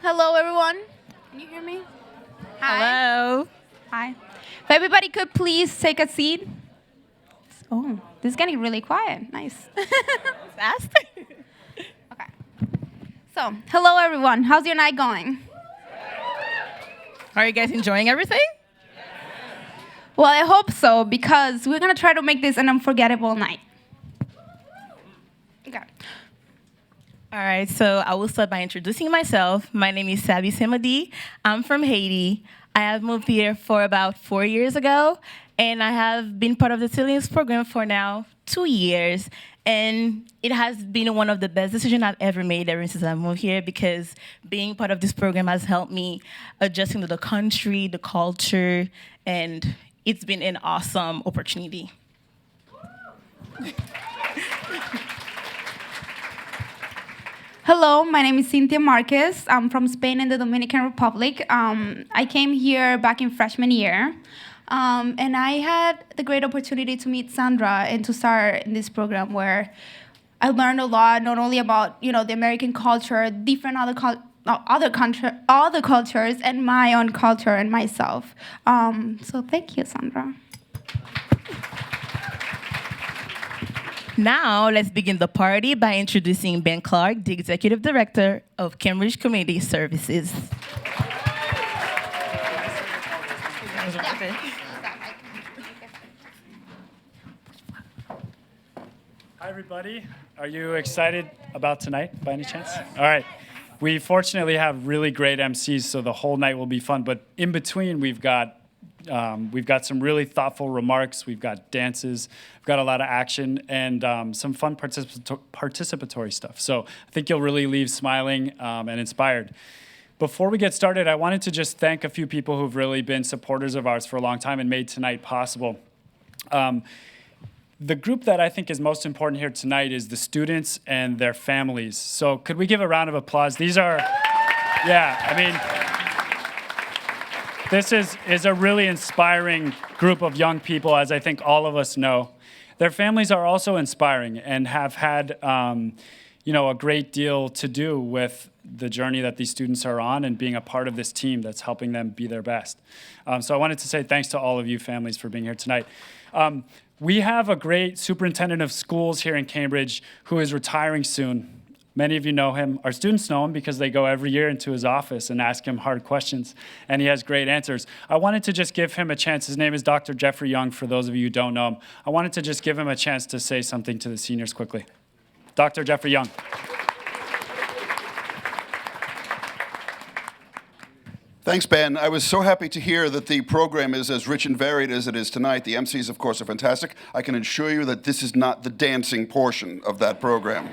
Hello everyone. Can you hear me? Hi. Hello. Hi. If everybody could please take a seat. Oh, this is getting really quiet. Nice. Fast. Okay. So, hello everyone. How's your night going? Are you guys enjoying everything? Well, I hope so because we're gonna try to make this an unforgettable night. Okay. All right, so I will start by introducing myself. My name is Sabi Semadi. I'm from Haiti. I have moved here for about 4 years ago, and I have been part of the Sillians program for now 2 years. And it has been one of the best decisions I've ever made ever since I moved here because being part of this program has helped me adjusting to the country, the culture, and it's been an awesome opportunity. Hello, my name is Cynthia Marquez. I'm from Spain and the Dominican Republic. I came here back in freshman year, and I had the great opportunity to meet Sandra and to start in this program where I learned a lot, not only about the American culture, different other cultures, and my own culture and myself. So thank you, Sandra. Now, let's begin the party by introducing Ben Clark, the Executive Director of Cambridge Community Services. Hi, everybody. Are you excited about tonight, by any chance? All right. We fortunately have really great MCs, so the whole night will be fun. But in between, we've got some really thoughtful remarks. We've got dances. We've got a lot of action and some fun participatory stuff. So I think you'll really leave smiling and inspired. Before we get started, I wanted to just thank a few people who've really been supporters of ours for a long time and made tonight possible. The group that I think is most important here tonight is the students and their families. So could we give a round of applause? These are, this is a really inspiring group of young people, as I think all of us know. Their families are also inspiring and have had a great deal to do with the journey that these students are on and being a part of this team that's helping them be their best. So I wanted to say thanks to all of you families for being here tonight. We have a great superintendent of schools here in Cambridge who is retiring soon. Many of you know him. Our students know him because they go every year into his office and ask him hard questions, and he has great answers. I wanted to just give him a chance. His name is Dr. Jeffrey Young, for those of you who don't know him. I wanted to just give him a chance to say something to the seniors quickly. Dr. Jeffrey Young. Thanks, Ben. I was so happy to hear that the program is as rich and varied as it is tonight. The MCs, of course, are fantastic. I can assure you that this is not the dancing portion of that program.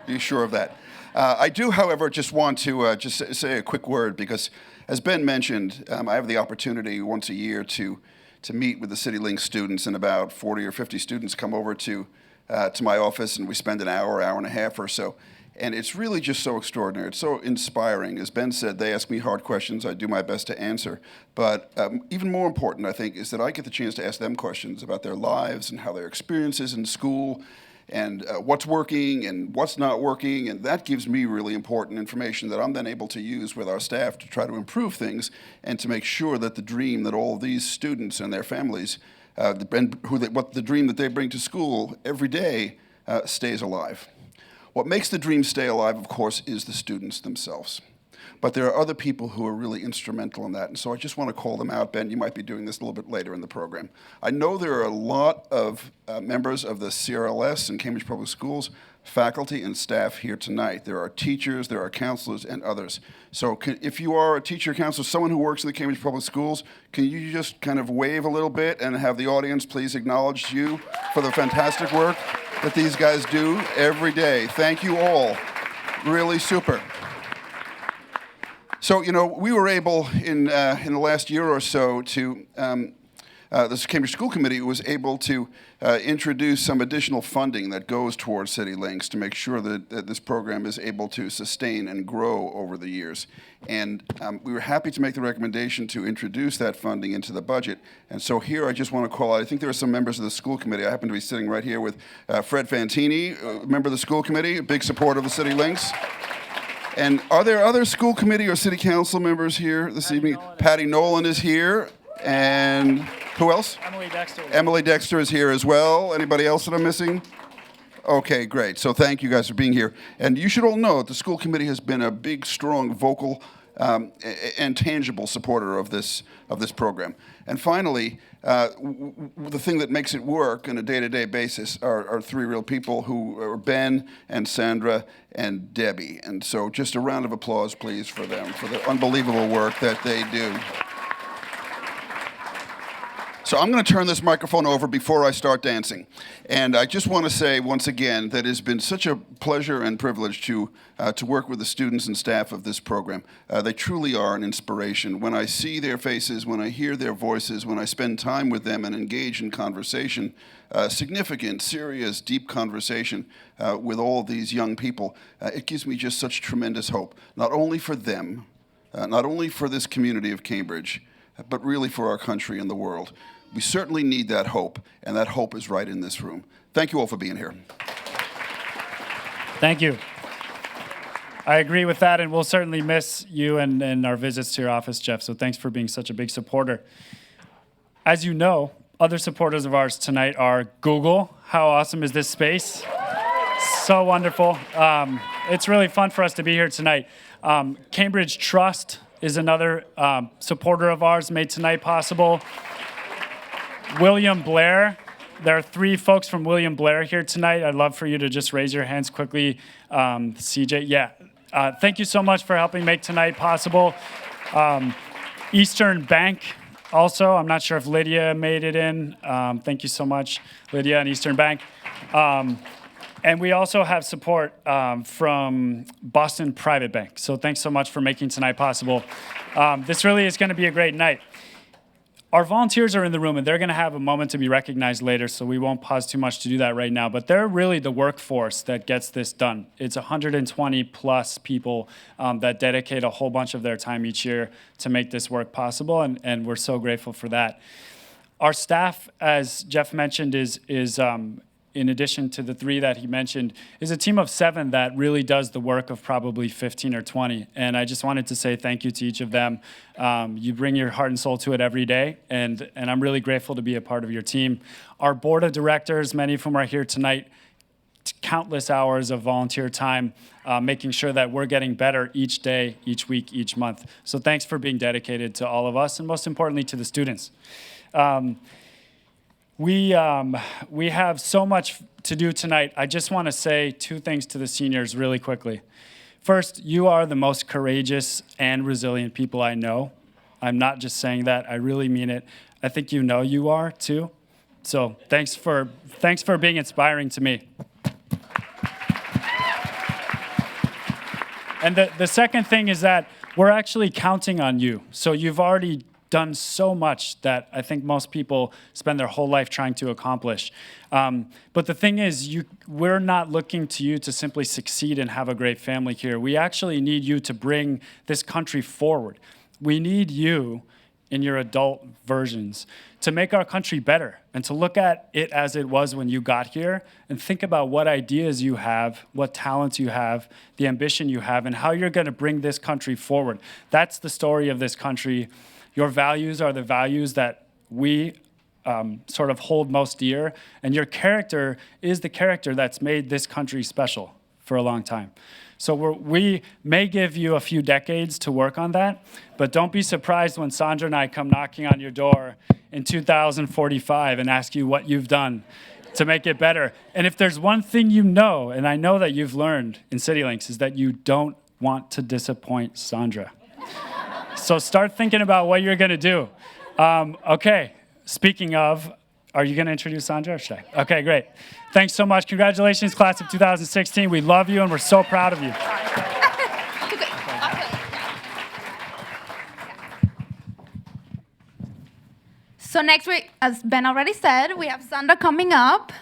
Be sure of that. I do, however, just want to just say a quick word because, as Ben mentioned, I have the opportunity once a year to meet with the CityLink students, and about 40 or 50 students come over to my office, and we spend an hour and a half or so. And it's really just so extraordinary. It's so inspiring. As Ben said, they ask me hard questions. I do my best to answer. But even more important, I think, is that I get the chance to ask them questions about their lives and how their experiences in school and what's working and what's not working. And that gives me really important information that I'm then able to use with our staff to try to improve things and to make sure that the dream that all of these students and their families, what the dream that they bring to school every day stays alive. What makes the dream stay alive, of course, is the students themselves. But there are other people who are really instrumental in that, and so I just want to call them out. Ben, you might be doing this a little bit later in the program. I know there are a lot of members of the CRLS and Cambridge Public Schools faculty and staff here tonight. There are teachers, there are counselors, and others. So if you are a teacher, counselor, someone who works in the Cambridge Public Schools, can you just kind of wave a little bit and have the audience please acknowledge you for the fantastic work that these guys do every day? Thank you all. Really super. So, we were able in the last year or so to the Cambridge School Committee was able to introduce some additional funding that goes towards City Links to make sure that this program is able to sustain and grow over the years. And we were happy to make the recommendation to introduce that funding into the budget. And so here I just want to call out, I think there are some members of the school committee. I happen to be sitting right here with Fred Fantini, member of the school committee, a big supporter of the City Links. And are there other school committee or city council members here this evening? Patty Nolan is here. And who else? Emily Dexter. Emily Dexter is here as well. Anybody else that I'm missing? Okay, great. So thank you guys for being here. And you should all know that the school committee has been a big, strong, vocal, and tangible supporter of this program. And finally, the thing that makes it work on a day-to-day basis are three real people who are Ben and Sandra and Debbie. And so just a round of applause, please, for them, for the unbelievable work that they do. So I'm going to turn this microphone over before I start dancing. And I just want to say once again that it's been such a pleasure and privilege to work with the students and staff of this program. They truly are an inspiration. When I see their faces, when I hear their voices, when I spend time with them and engage in conversation, significant, serious, deep conversation with all these young people, it gives me just such tremendous hope, not only for them, not only for this community of Cambridge, but really for our country and the world. We certainly need that hope, and that hope is right in this room. Thank you all for being here. Thank you. I agree with that, and we'll certainly miss you and our visits to your office, Jeff, so thanks for being such a big supporter. As you know, other supporters of ours tonight are Google. How awesome is this space? So wonderful. It's really fun for us to be here tonight. Cambridge Trust is another supporter of ours, made tonight possible. William Blair. There are three folks from William Blair here tonight. I'd love for you to just raise your hands quickly. CJ, yeah. Thank you so much for helping make tonight possible. Eastern Bank also. I'm not sure if Lydia made it in. Thank you so much, Lydia and Eastern Bank. And we also have support from Boston Private Bank. So thanks so much for making tonight possible. This really is going to be a great night. Our volunteers are in the room, and they're going to have a moment to be recognized later, so we won't pause too much to do that right now. But they're really the workforce that gets this done. It's 120 plus people that dedicate a whole bunch of their time each year to make this work possible, and we're so grateful for that. Our staff, as Jeff mentioned, is in addition to the three that he mentioned, is a team of 7 that really does the work of probably 15 or 20. And I just wanted to say thank you to each of them. You bring your heart and soul to it every day, and I'm really grateful to be a part of your team. Our board of directors, many of whom are here tonight, countless hours of volunteer time, making sure that we're getting better each day, each week, each month. So thanks for being dedicated to all of us, and most importantly, to the students. We have so much to do tonight. I just want to say 2 things to the seniors really quickly. First, you are the most courageous and resilient people I know. I'm not just saying that, I really mean it. I think you know you are too. So thanks for being inspiring to me. And the second thing is that we're actually counting on you. So you've already done so much that I think most people spend their whole life trying to accomplish. But the thing is, we're not looking to you to simply succeed and have a great family here. We actually need you to bring this country forward. We need you in your adult versions to make our country better and to look at it as it was when you got here and think about what ideas you have, what talents you have, the ambition you have, and how you're going to bring this country forward. That's the story of this country. Your values are the values that we sort of hold most dear, and your character is the character that's made this country special for a long time. So we may give you a few decades to work on that, but don't be surprised when Sandra and I come knocking on your door in 2045 and ask you what you've done to make it better. And if there's one thing you know, and I know that you've learned in CityLinks, is that you don't want to disappoint Sandra. So start thinking about what you're going to do. Okay, speaking of, are you going to introduce Sandra or should I? Okay, great. Thanks so much. Congratulations, class of 2016. We love you, and we're so proud of you. So next week, as Ben already said, we have Sandra coming up.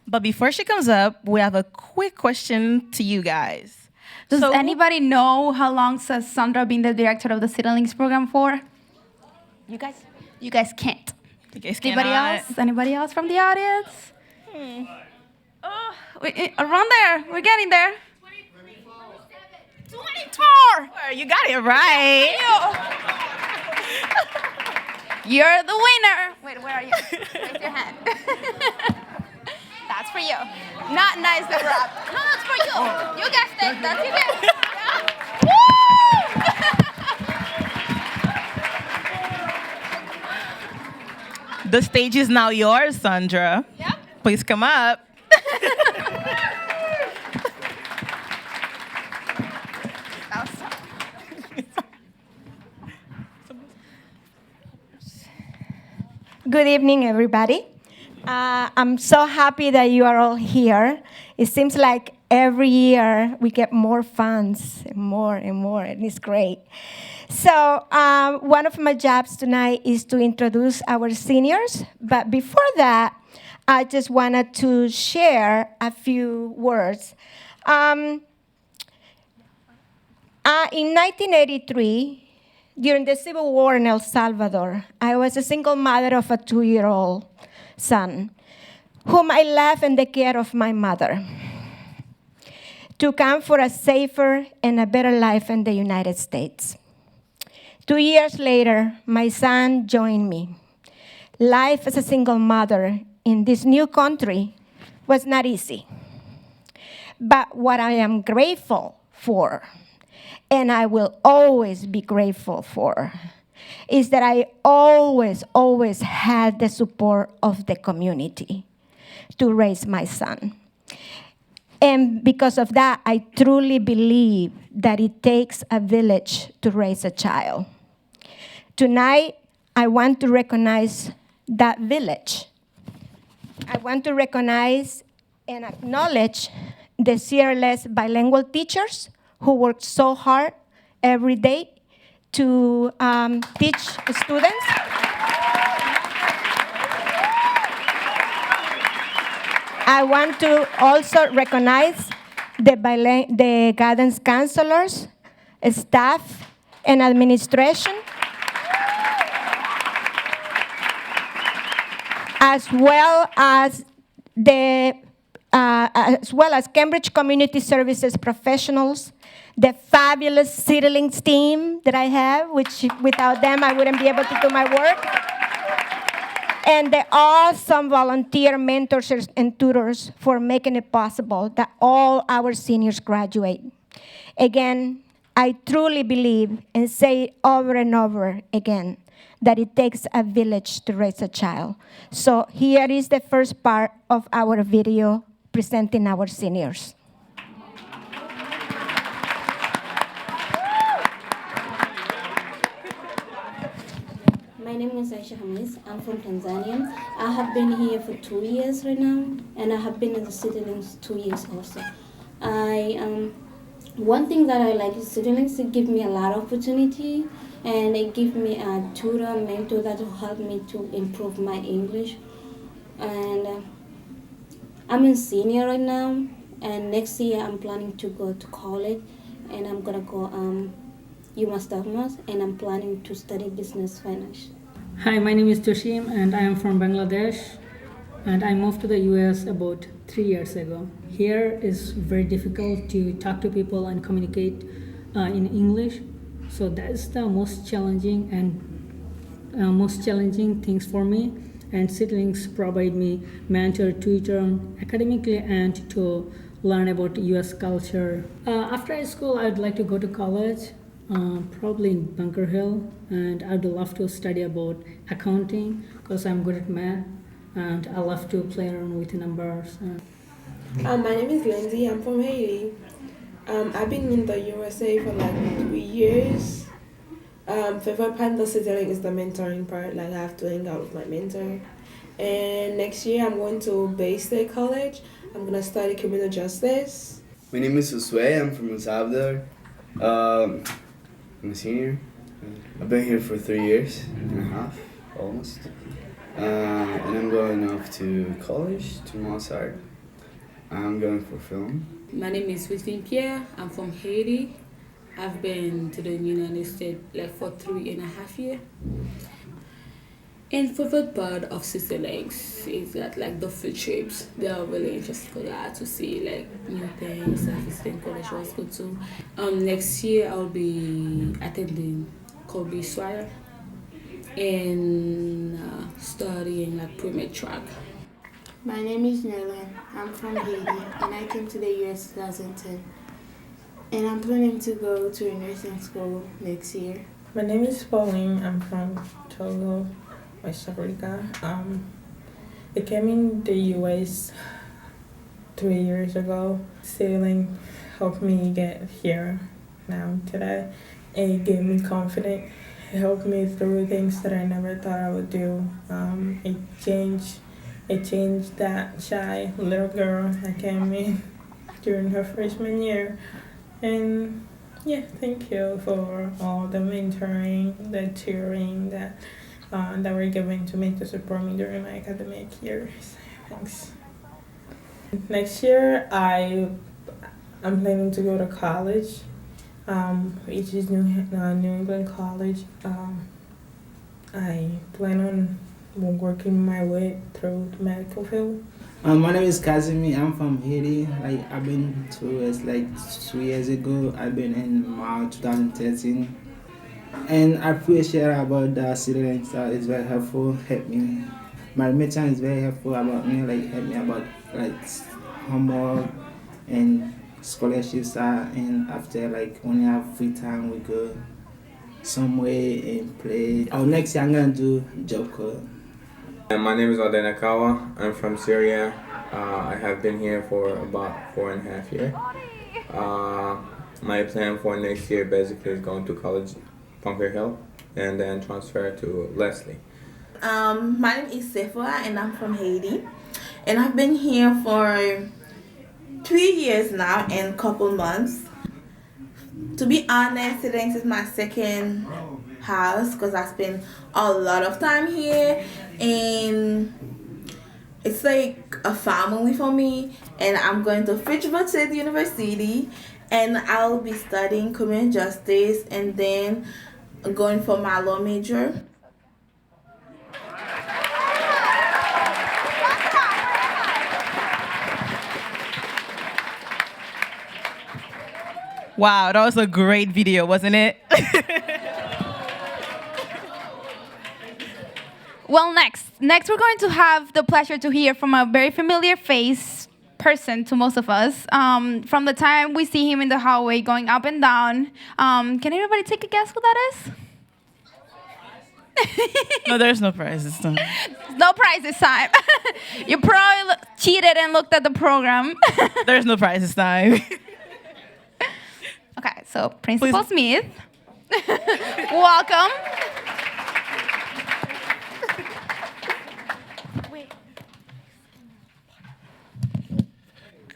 But before she comes up, we have a quick question to you guys. Does anybody know how long has Sandra been the director of the CityLinks program for? You guys? You guys can't. You guys Anybody cannot. else? Anybody else from the audience? Oh, around there. We're getting there. 24. You got it right. You're the winner. Wait, where are you? Raise your hand. That's for you. Not nice to rap. No, that's for you. You guessed it. That's you guys. Woo! The stage is now yours, Sandra. Yep. Please come up. That was tough. Good evening, everybody. I'm so happy that you are all here. It seems like every year we get more fans, more and more, and it's great. So one of my jobs tonight is to introduce our seniors. But before that, I just wanted to share a few words. In 1983, during the Civil War in El Salvador, I was a single mother of a 2-year-old son, whom I left in the care of my mother to come for a safer and a better life in the United States. 2 years later, my son joined me. Life as a single mother in this new country was not easy. But what I am grateful for, and I will always be grateful for, is that I always had the support of the community to raise my son. And because of that, I truly believe that it takes a village to raise a child. Tonight, I want to recognize that village. I want to recognize and acknowledge the CRLS bilingual teachers who work so hard every day to teach students. I want to also recognize the guidance counselors, staff, and administration, as well as Cambridge Community Services professionals, the fabulous CityLinks team that I have, which without them I wouldn't be able to do my work, and the awesome volunteer mentors and tutors for making it possible that all our seniors graduate. Again, I truly believe and say over and over again that it takes a village to raise a child. So here is the first part of our video presenting our seniors. My name is Aisha Hamis. I'm from Tanzania. I have been here for 2 years right now, and I have been in the CityLinks 2 years also. One thing that I like is CityLinks. It gives me a lot of opportunity, and it gives me a tutor, mentor that will help me to improve my English. And I'm a senior right now, and next year I'm planning to go to college, and I'm gonna go UMass Dartmouth, and I'm planning to study business finance. Hi, my name is Joshim, and I am from Bangladesh, and I moved to the US about 3 years ago. Here is very difficult to talk to people and communicate in English, so that's the most challenging things for me. And CityLinks provide me mentor, tutor, academically, and to learn about US culture. After high school, I'd like to go to college. Probably in Bunker Hill, and I'd love to study about accounting because I'm good at math, and I love to play around with numbers. My name is Lindsay. I'm from Haiti. I've been in the USA for like 3 years. Favorite part of the CityLink is the mentoring part. Like I have to hang out with my mentor. And next year I'm going to Bay State College. I'm gonna study criminal justice. My name is Josue. I'm from El Salvador. I'm a senior. I've been here for 3 years and a half. almost. And I'm going off to college, to Mozart. I'm going for film. My name is Whitney Pierre. I'm from Haiti. I've been to the United States like for 3.5 years. And favorite part of Sister Links is that like the field trips. They are really interesting for that to see like new things. Assistant college was good too. Next year I'll be attending Colby Swire and studying like pre-med track. My name is Nellen. I'm from Haiti and I came to the US 2010. And I'm planning to go to a nursing school next year. My name is Pauline. I'm from Togo, West Africa. I came in the US 3 years ago. Sailing helped me get here now today. It gave me confidence. It helped me through things that I never thought I would do. It changed that shy little girl that came in during her freshman year. And yeah, thank you for all the mentoring, the tutoring that were given to me to support me during my academic years. Thanks. Next year, I'm planning to go to college, which is New England College. I plan on working my way through the medical field. My name is Kazimi. I'm from Haiti. Like I've been to US like 2 years ago. I've been in March 2013, and I appreciate about the students. It's very helpful. Help me. My mentor is very helpful about me. Like help me about like homework and scholarships. And after like when I have free time, we go somewhere and play. Next year I'm gonna do job corps. My name is Alden Akawa. I'm from Syria. I have been here for about 4.5 years. My plan for next year basically is going to college, Bunker Hill, and then transfer to Leslie. My name is Sephora and I'm from Haiti. And I've been here for 3 years now and a couple months. To be honest, this is my second house because I spend a lot of time here and it's like a family for me. And I'm going to Fitchburg State University and I'll be studying criminal justice and then going for my law major. Wow, that was a great video, wasn't it? Well, next we're going to have the pleasure to hear from a very familiar person to most of us. From the time we see him in the hallway going up and down. Can everybody take a guess who that is? No, there's no prize this time. No prize this time. You probably cheated and looked at the program. There's no prize this time. Okay, so Principal Smith, welcome.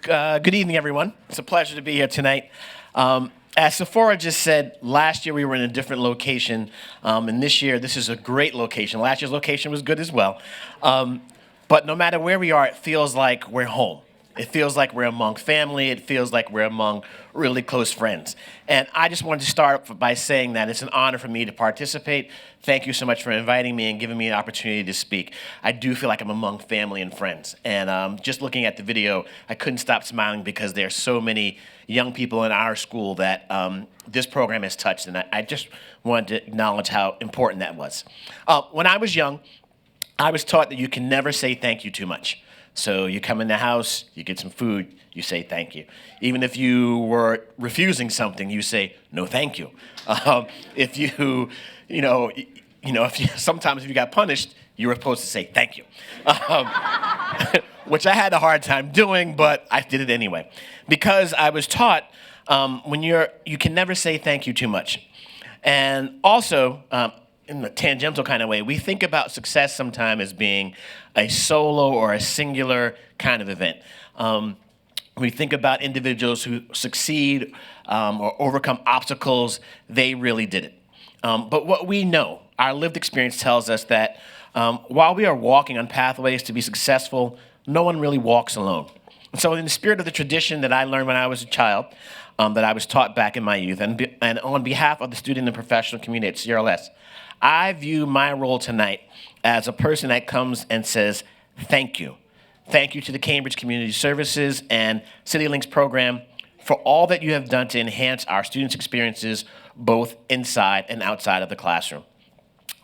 Good evening, everyone. It's a pleasure to be here tonight. As Sephora just said, last year we were in a different location, and this year this is a great location. Last year's location was good as well. But no matter where we are, it feels like we're home. It feels like we're among family. It feels like we're among really close friends. And I just wanted to start by saying that it's an honor for me to participate. Thank you so much for inviting me and giving me an opportunity to speak. I do feel like I'm among family and friends. And just looking at the video, I couldn't stop smiling because there are so many young people in our school that this program has touched. And I just wanted to acknowledge how important that was. When I was young, I was taught that you can never say thank you too much. So you come in the house, you get some food, you say thank you. Even if you were refusing something, you say no thank you. If sometimes if you got punished, you were supposed to say thank you, which I had a hard time doing, but I did it anyway, because I was taught you can never say thank you too much, and also. In a tangential kind of way, we think about success sometimes as being a solo or a singular kind of event. We think about individuals who succeed or overcome obstacles, they really did it. But what we know, our lived experience tells us that While we are walking on pathways to be successful, no one really walks alone. And so in the spirit of the tradition that I learned when I was a child, that I was taught back in my youth, and on behalf of the student and professional community at CRLS, I view my role tonight as a person that comes and says, thank you. Thank you to the Cambridge Community Services and CityLinks program for all that you have done to enhance our students' experiences both inside and outside of the classroom.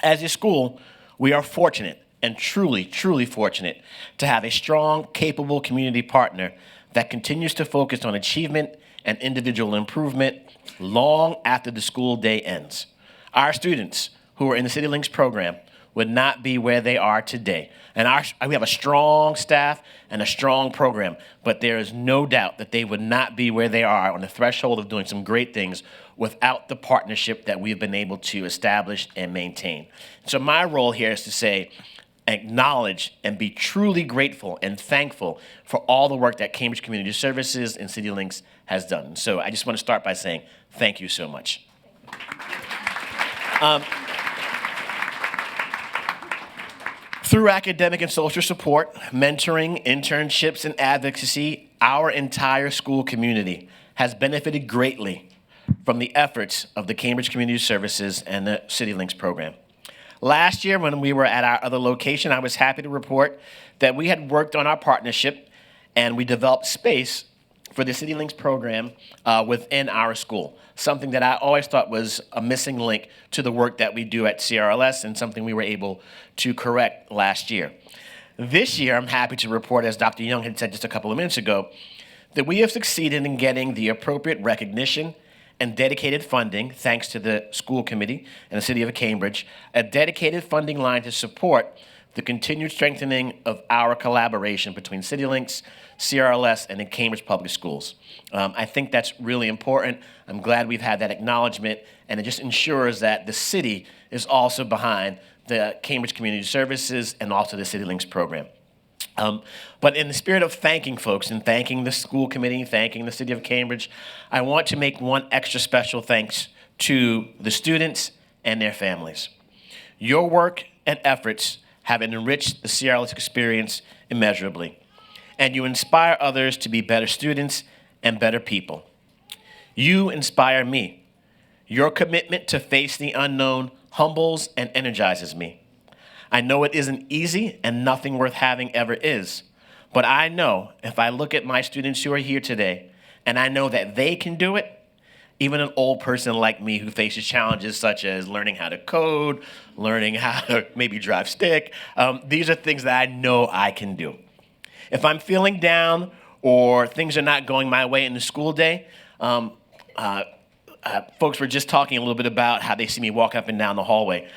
As a school, we are fortunate and truly, truly fortunate to have a strong, capable community partner that continues to focus on achievement and individual improvement long after the school day ends. Our students who are in the CityLinks program would not be where they are today. And we have a strong staff and a strong program, but there is no doubt that they would not be where they are on the threshold of doing some great things without the partnership that we've been able to establish and maintain. So my role here is to say, acknowledge and be truly grateful and thankful for all the work that Cambridge Community Services and CityLinks has done. So I just want to start by saying thank you so much. Through academic and social support, mentoring, internships, and advocacy, our entire school community has benefited greatly from the efforts of the Cambridge Community Services and the CityLinks program. Last year, when we were at our other location, I was happy to report that we had worked on our partnership and we developed space for the CityLinks program within our school, something that I always thought was a missing link to the work that we do at CRLS and something we were able to correct last year. This year, I'm happy to report, as Dr. Young had said just a couple of minutes ago, that we have succeeded in getting the appropriate recognition and dedicated funding, thanks to the school committee and the city of Cambridge, a dedicated funding line to support the continued strengthening of our collaboration between CityLinks, CRLS, and the Cambridge Public Schools. I think that's really important. I'm glad we've had that acknowledgement, and it just ensures that the city is also behind the Cambridge Community Services and also the CityLinks program. But in the spirit of thanking folks and thanking the school committee, thanking the city of Cambridge, I want to make one extra special thanks to the students and their families. Your work and efforts have enriched the CRLS experience immeasurably, and you inspire others to be better students and better people. You inspire me. Your commitment to face the unknown humbles and energizes me. I know it isn't easy and nothing worth having ever is, but I know if I look at my students who are here today and I know that they can do it, even an old person like me who faces challenges such as learning how to code, learning how to maybe drive stick, these are things that I know I can do. If I'm feeling down or things are not going my way in the school day, folks were just talking a little bit about how they see me walk up and down the hallway.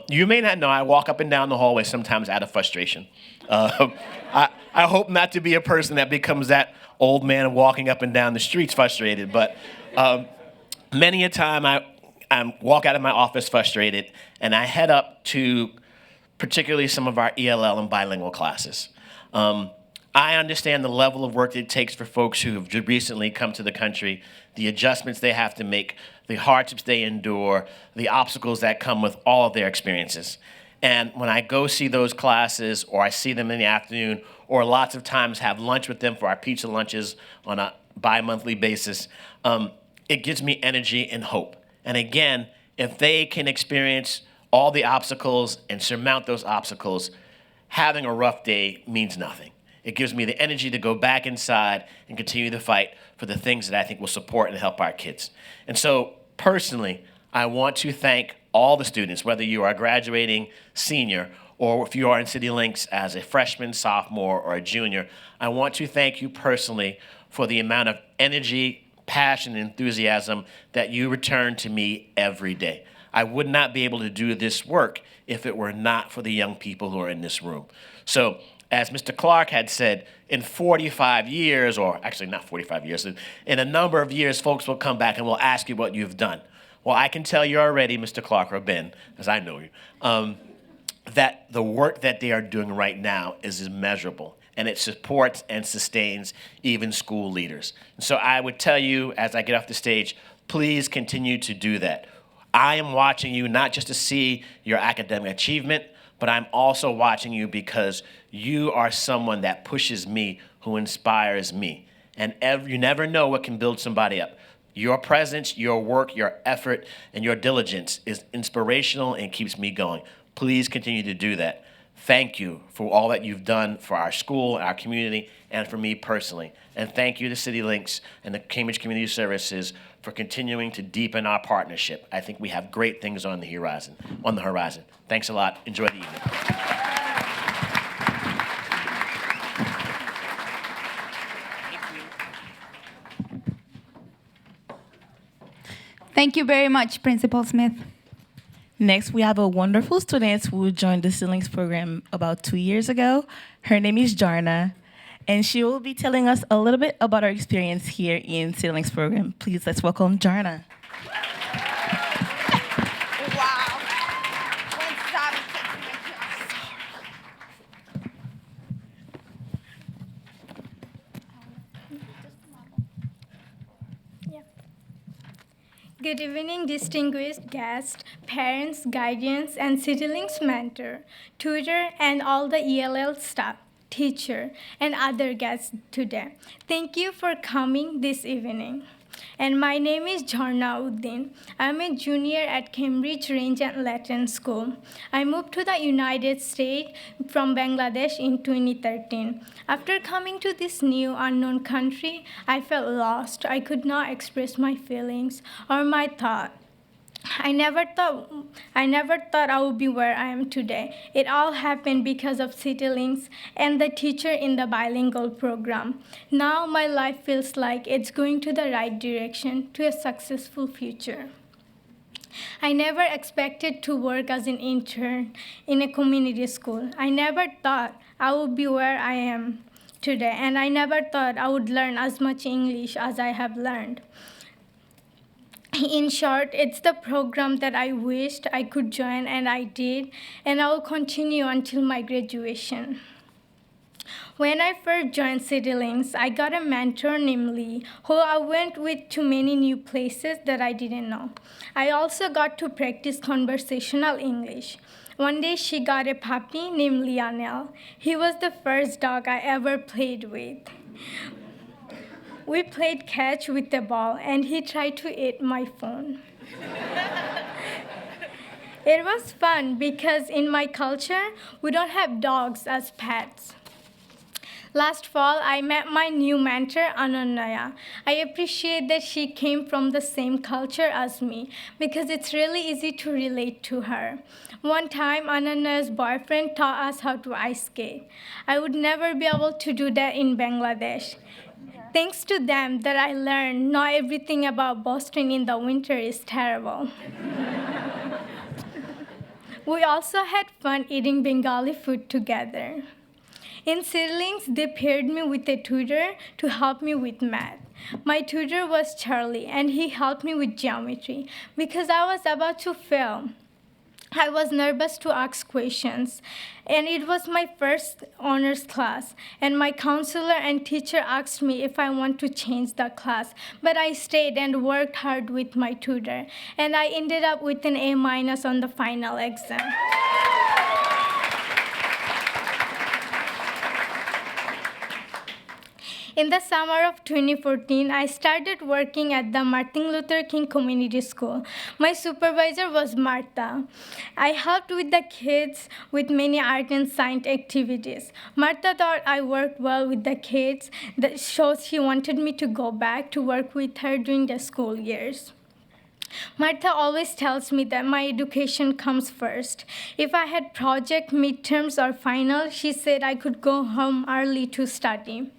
You may not know I walk up and down the hallway sometimes out of frustration. I hope not to be a person that becomes that old man walking up and down the streets frustrated, but many a time I walk out of my office frustrated and I head up to particularly some of our ELL and bilingual classes. I understand the level of work it takes for folks who have recently come to the country, the adjustments they have to make, the hardships they endure, the obstacles that come with all of their experiences. And when I go see those classes, or I see them in the afternoon, or lots of times have lunch with them for our pizza lunches on a bi-monthly basis, it gives me energy and hope. And again, if they can experience all the obstacles and surmount those obstacles, having a rough day means nothing. It gives me the energy to go back inside and continue to fight for the things that I think will support and help our kids. And so, personally, I want to thank all the students, whether you are a graduating senior or if you are in CityLinks as a freshman, sophomore, or a junior. I want to thank you personally for the amount of energy, passion, and enthusiasm that you return to me every day. I would not be able to do this work if it were not for the young people who are in this room. So, as Mr. Clark had said, in 45 years, or actually not 45 years, in a number of years, folks will come back and will ask you what you've done. Well, I can tell you already, Mr. Clark or Ben, as I know you, that the work that they are doing right now is immeasurable, and it supports and sustains even school leaders. And so I would tell you, as I get off the stage, please continue to do that. I am watching you not just to see your academic achievement, but I'm also watching you because you are someone that pushes me, who inspires me. And you never know what can build somebody up. Your presence, your work, your effort, and your diligence is inspirational and keeps me going. Please continue to do that. Thank you for all that you've done for our school, our community, and for me personally. And thank you to CityLinks and the Cambridge Community Services for continuing to deepen our partnership. I think we have great things on the horizon. Thanks a lot. Enjoy the evening. Thank you very much, Principal Smith. Next, we have a wonderful student who joined the CityLinks program about 2 years ago. Her name is Jarna, and she will be telling us a little bit about her experience here in CityLinks program. Please, let's welcome Jarna. Good evening, distinguished guests, parents, guardians, and CityLinks mentor, tutor, and all the ELL staff, teacher, and other guests today. Thank you for coming this evening. And my name is Jarna Uddin. I'm a junior at Cambridge Range and Latin School. I moved to the United States from Bangladesh in 2013. After coming to this new unknown country, I felt lost. I could not express my feelings or my thoughts. I never thought I would be where I am today. It all happened because of CityLinks and the teacher in the bilingual program. Now my life feels like it's going to the right direction to a successful future. I never expected to work as an intern in a community school. I never thought I would be where I am today, and I never thought I would learn as much English as I have learned. In short, it's the program that I wished I could join, and I did, and I will continue until my graduation. When I first joined CityLinks, I got a mentor named Lee, who I went with to many new places that I didn't know. I also got to practice conversational English. One day, she got a puppy named Lionel. He was the first dog I ever played with. We played catch with the ball, and he tried to eat my phone. It was fun because in my culture, we don't have dogs as pets. Last fall, I met my new mentor, Ananya. I appreciate that she came from the same culture as me because it's really easy to relate to her. One time, Ananya's boyfriend taught us how to ice skate. I would never be able to do that in Bangladesh. Thanks to them that I learned not everything about Boston in the winter is terrible. We also had fun eating Bengali food together. In CityLinks, they paired me with a tutor to help me with math. My tutor was Charlie, and he helped me with geometry because I was about to fail. I was nervous to ask questions, and it was my first honors class, and my counselor and teacher asked me if I want to change the class, but I stayed and worked hard with my tutor, and I ended up with an A- on the final exam. In the summer of 2014, I started working at the Martin Luther King Community School. My supervisor was Martha. I helped with the kids with many art and science activities. Martha thought I worked well with the kids, so she wanted me to go back to work with her during the school years. Martha always tells me that my education comes first. If I had project, midterms, or final, she said I could go home early to study.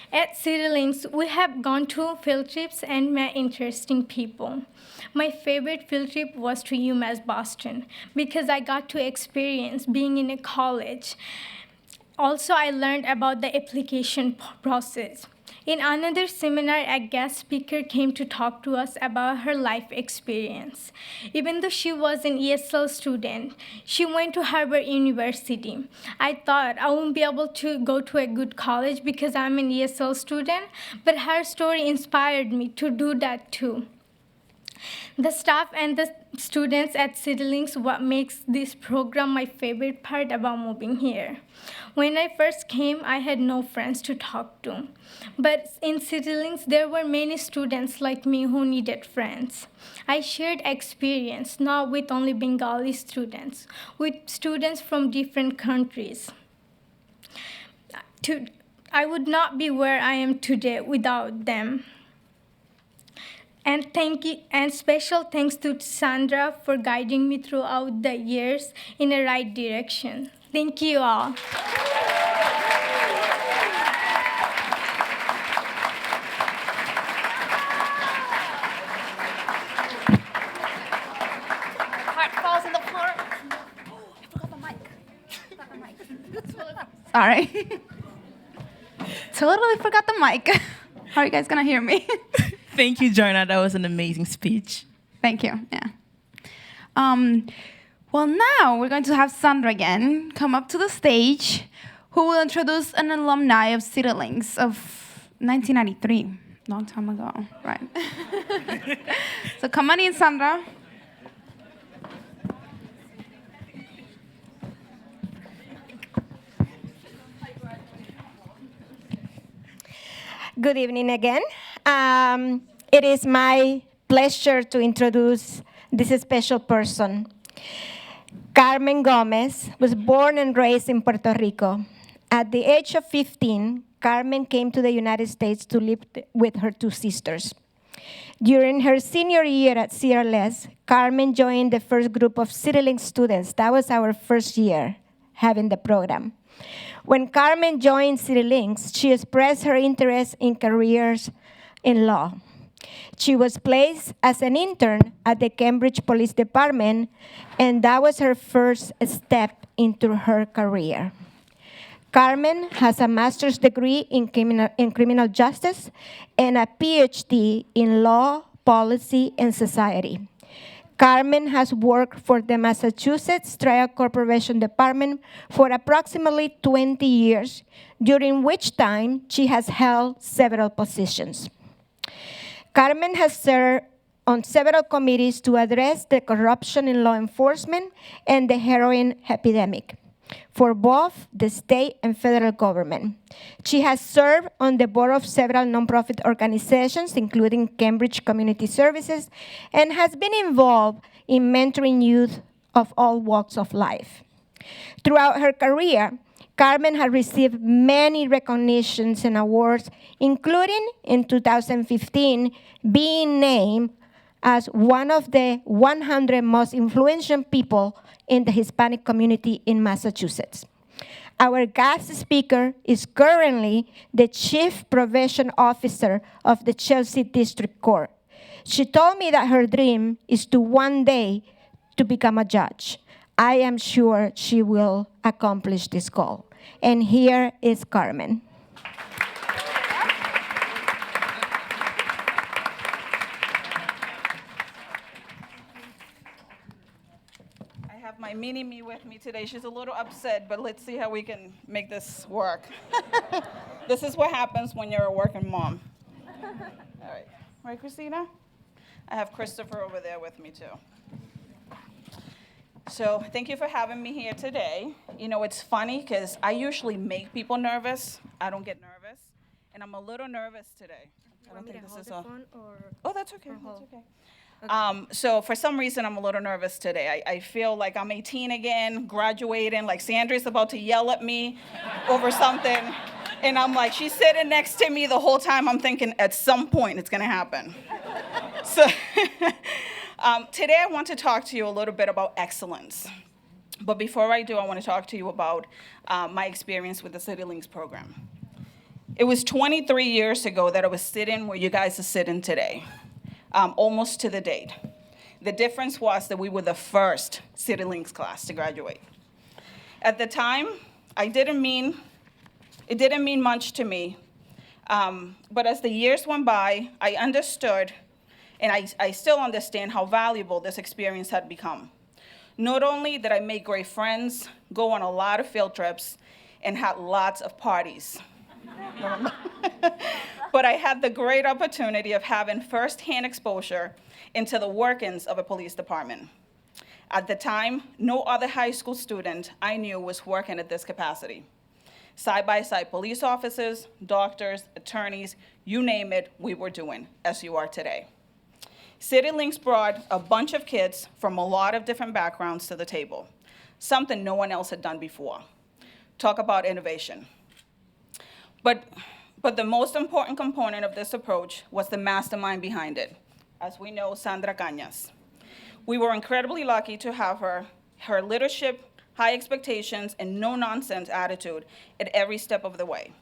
At CityLinks, we have gone to field trips and met interesting people. My favorite field trip was to UMass Boston because I got to experience being in a college. Also, I learned about the application process. In another seminar, a guest speaker came to talk to us about her life experience. Even though she was an ESL student, she went to Harvard University. I thought I wouldn't be able to go to a good college because I'm an ESL student, but her story inspired me to do that too. The staff and the students at Citylinks what makes this program my favorite part about moving here. When I first came, I had no friends to talk to. But in Citylinks, there were many students like me who needed friends. I shared experience, not with only Bengali students, with students from different countries. I would not be where I am today without them. And thank you, and special thanks to Sandra for guiding me throughout the years in the right direction. Thank you all. Heart falls in the floor. Oh, I forgot the mic. Sorry. Totally forgot the mic. How are you guys gonna hear me? Thank you, Jorna. That was an amazing speech. Thank you. Yeah. Well, now we're going to have Sandra again come up to the stage, who will introduce an alumni of Citylinks of 1993, long time ago, right? So come on in, Sandra. Good evening again. It is my pleasure to introduce this special person. Carmen Gomez was born and raised in Puerto Rico. At the age of 15, Carmen came to the United States to live with her two sisters. During her senior year at CRLS, Carmen joined the first group of Citylinks students. That was our first year having the program. When Carmen joined Citylinks, she expressed her interest in careers in law. She was placed as an intern at the Cambridge Police Department, and that was her first step into her career. Carmen has a master's degree in criminal justice and a PhD in law, policy, and society. Carmen has worked for the Massachusetts Trial Corporation Department for approximately 20 years, during which time she has held several positions. Carmen has served on several committees to address the corruption in law enforcement and the heroin epidemic for both the state and federal government. She has served on the board of several nonprofit organizations, including Cambridge Community Services, and has been involved in mentoring youth of all walks of life. Throughout her career, Carmen has received many recognitions and awards, including in 2015 being named as one of the 100 most influential people in the Hispanic community in Massachusetts. Our guest speaker is currently the Chief Probation Officer of the Chelsea District Court. She told me that her dream is to one day to become a judge. I am sure she will accomplish this goal. And here is Carmen. My mini-me with me today. She's a little upset, but let's see how we can make this work. This is what happens when you're a working mom. All right. Right, Christina? I have Christopher over there with me, too. So thank you for having me here today. You know, it's funny because I usually make people nervous. I don't get nervous. And I'm a little nervous today. I don't think this is a... Oh, that's okay. That's okay. So for some reason, I'm a little nervous today. I feel like I'm 18 again, graduating, like Sandra's about to yell at me over something. And I'm like, she's sitting next to me the whole time. I'm thinking at some point it's going to happen. So today I want to talk to you a little bit about excellence. But before I do, I want to talk to you about my experience with the Citylinks program. It was 23 years ago that I was sitting where you guys are sitting today. Almost to the date. The difference was that we were the first Citylinks class to graduate. At the time, it didn't mean much to me, but as the years went by, I understood, and I still understand how valuable this experience had become. Not only did I make great friends, go on a lot of field trips, and had lots of parties. But I had the great opportunity of having firsthand exposure into the workings of a police department. At the time, no other high school student I knew was working at this capacity. Side-by-side police officers, doctors, attorneys, you name it, we were doing, as you are today. CityLinks brought a bunch of kids from a lot of different backgrounds to the table, something no one else had done before. Talk about innovation. But the most important component of this approach was the mastermind behind it, as we know, Sandra Cañas. We were incredibly lucky to have her leadership, high expectations, and no-nonsense attitude at every step of the way.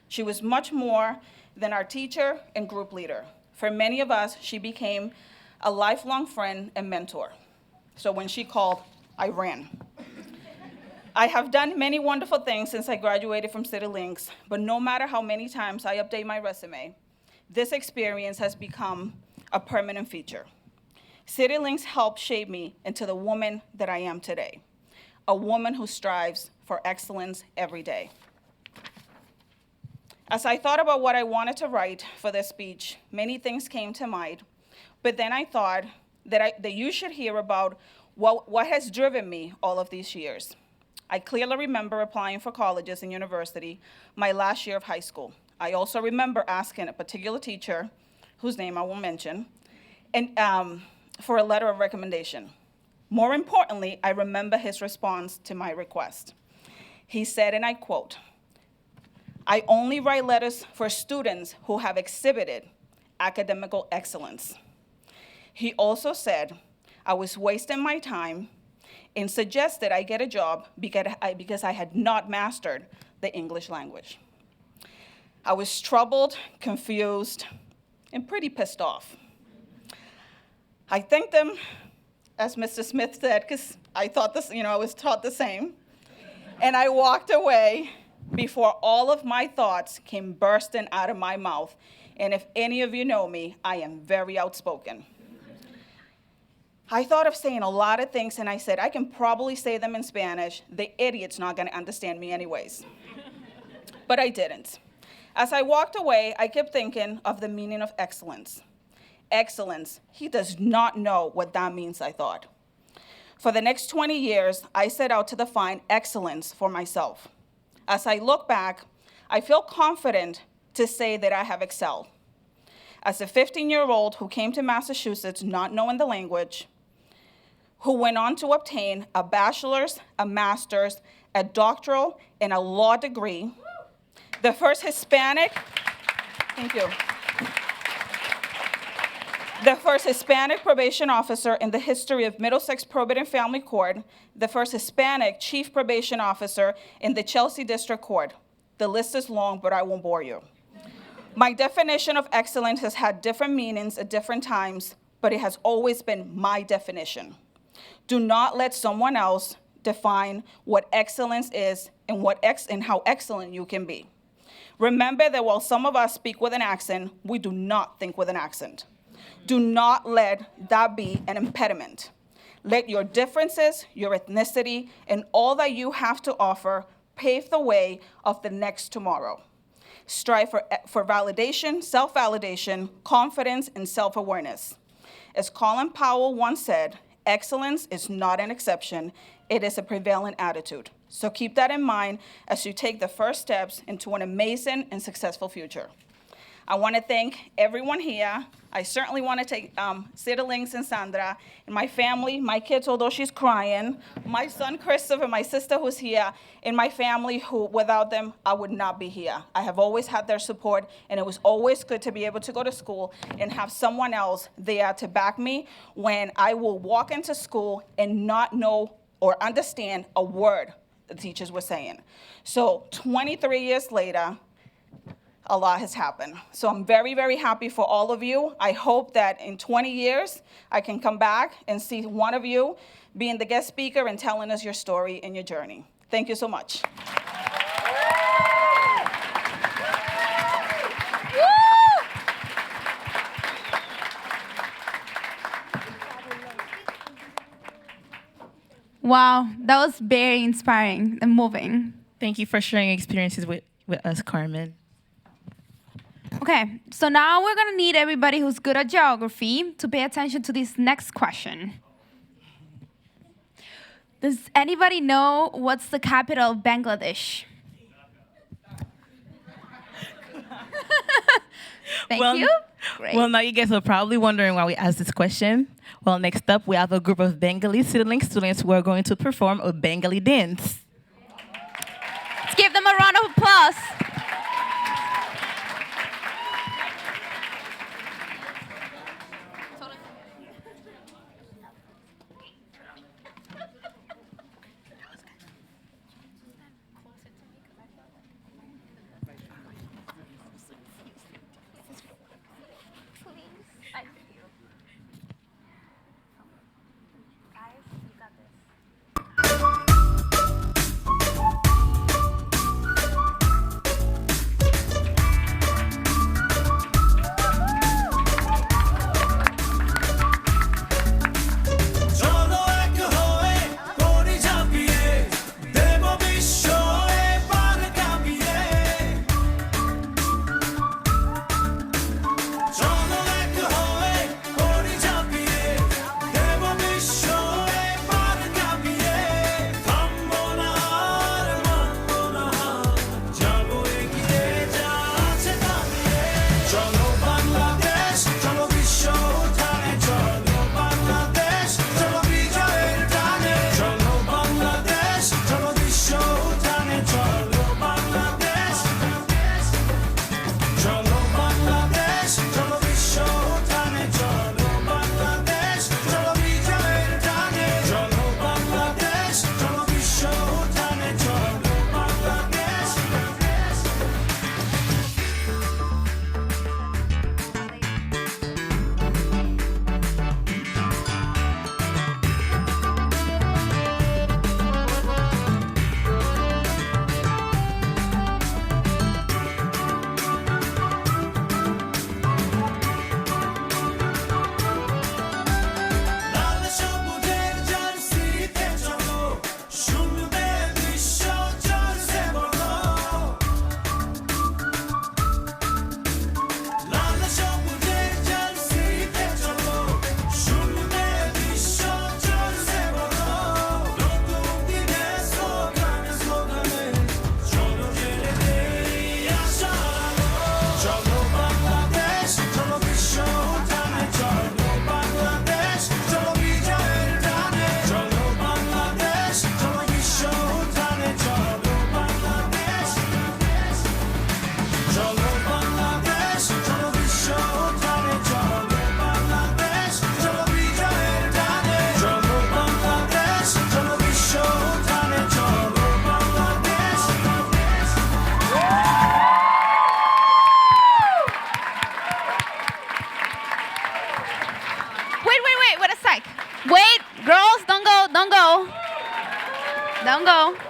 She was much more than our teacher and group leader. For many of us, she became a lifelong friend and mentor. So when she called, I ran. I have done many wonderful things since I graduated from CityLinks, but no matter how many times I update my resume, this experience has become a permanent feature. CityLinks helped shape me into the woman that I am today, a woman who strives for excellence every day. As I thought about what I wanted to write for this speech, many things came to mind, but then I thought that you should hear about what has driven me all of these years. I clearly remember applying for colleges and university my last year of high school. I also remember asking a particular teacher, whose name I won't mention, and for a letter of recommendation. More importantly, I remember his response to my request. He said, and I quote, "I only write letters for students who have exhibited academical excellence." He also said I was wasting my time and suggested I get a job because I had not mastered the English language. I was troubled, confused, and pretty pissed off. I thanked him, as Mr. Smith said, because I thought this, I was taught the same. And I walked away before all of my thoughts came bursting out of my mouth. And if any of you know me, I am very outspoken. I thought of saying a lot of things, and I said, I can probably say them in Spanish. The idiot's not going to understand me anyways. But I didn't. As I walked away, I kept thinking of the meaning of excellence. Excellence, he does not know what that means, I thought. For the next 20 years, I set out to define excellence for myself. As I look back, I feel confident to say that I have excelled. As a 15-year-old who came to Massachusetts not knowing the language, who went on to obtain a bachelor's, a master's, a doctoral, and a law degree, the first Hispanic, thank you, the first Hispanic probation officer in the history of Middlesex Probate and Family Court, the first Hispanic chief probation officer in the Chelsea District Court. The list is long, but I won't bore you. My definition of excellence has had different meanings at different times, but it has always been my definition. Do not let someone else define what excellence is and how excellent you can be. Remember that while some of us speak with an accent, we do not think with an accent. Do not let that be an impediment. Let your differences, your ethnicity, and all that you have to offer pave the way of the next tomorrow. Strive for validation, self-validation, confidence, and self-awareness. As Colin Powell once said, excellence is not an exception, it is a prevalent attitude. So keep that in mind as you take the first steps into an amazing and successful future. I want to thank everyone here. I certainly want to thank CityLinks and Sandra, and my family, my kids, although she's crying, my son Christopher, my sister who's here, and my family who, without them, I would not be here. I have always had their support, and it was always good to be able to go to school and have someone else there to back me when I will walk into school and not know or understand a word the teachers were saying. So 23 years later, a lot has happened. So I'm very, very happy for all of you. I hope that in 20 years, I can come back and see one of you being the guest speaker and telling us your story and your journey. Thank you so much. Wow, that was very inspiring and moving. Thank you for sharing experiences with us, Carmen. Okay, so now we're gonna need everybody who's good at geography to pay attention to this next question. Does anybody know what's the capital of Bangladesh? Thank you. Great. Well, now you guys are probably wondering why we asked this question. Well, next up, we have a group of Bengali Citylink students who are going to perform a Bengali dance. Let's give them a round of applause.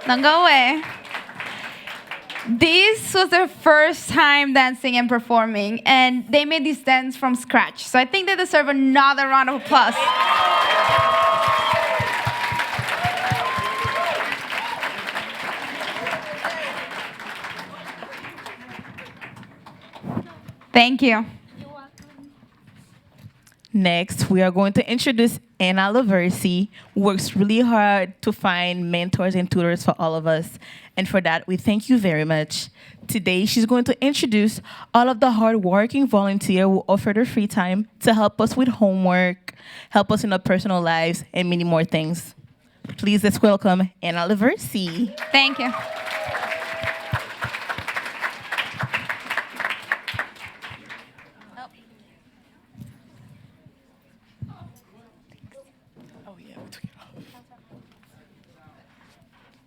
Don't go away. This was their first time dancing and performing, and they made this dance from scratch. So I think they deserve another round of applause. Thank you. Next, we are going to introduce Anna Laversi, who works really hard to find mentors and tutors for all of us. And for that, we thank you very much. Today, she's going to introduce all of the hardworking volunteers who offer their free time to help us with homework, help us in our personal lives, and many more things. Please let's welcome Anna Laversi. Thank you.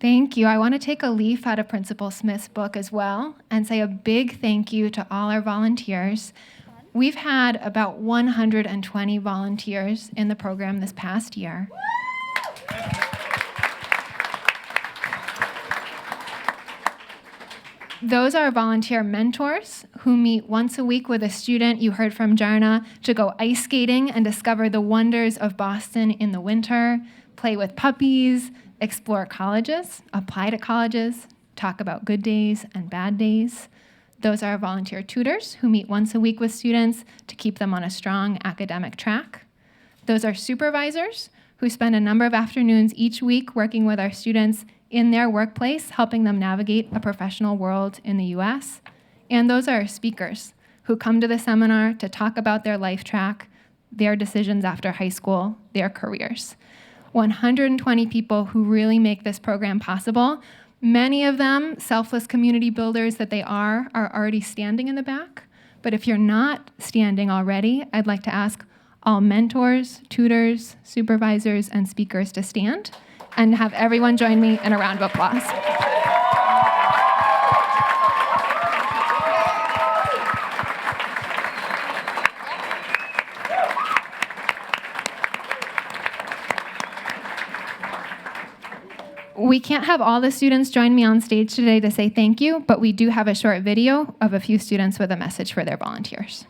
Thank you. I want to take a leaf out of Principal Smith's book as well and say a big thank you to all our volunteers. We've had about 120 volunteers in the program this past year. Those are volunteer mentors who meet once a week with a student you heard from Jarna to go ice skating and discover the wonders of Boston in the winter, play with puppies, explore colleges, apply to colleges, talk about good days and bad days. Those are volunteer tutors who meet once a week with students to keep them on a strong academic track. Those are supervisors who spend a number of afternoons each week working with our students in their workplace, helping them navigate a professional world in the US. And those are our speakers who come to the seminar to talk about their life track, their decisions after high school, their careers. 120 people who really make this program possible. Many of them, selfless community builders that they are already standing in the back. But if you're not standing already, I'd like to ask all mentors, tutors, supervisors, and speakers to stand and have everyone join me in a round of applause. We can't have all the students join me on stage today to say thank you, but we do have a short video of a few students with a message for their volunteers.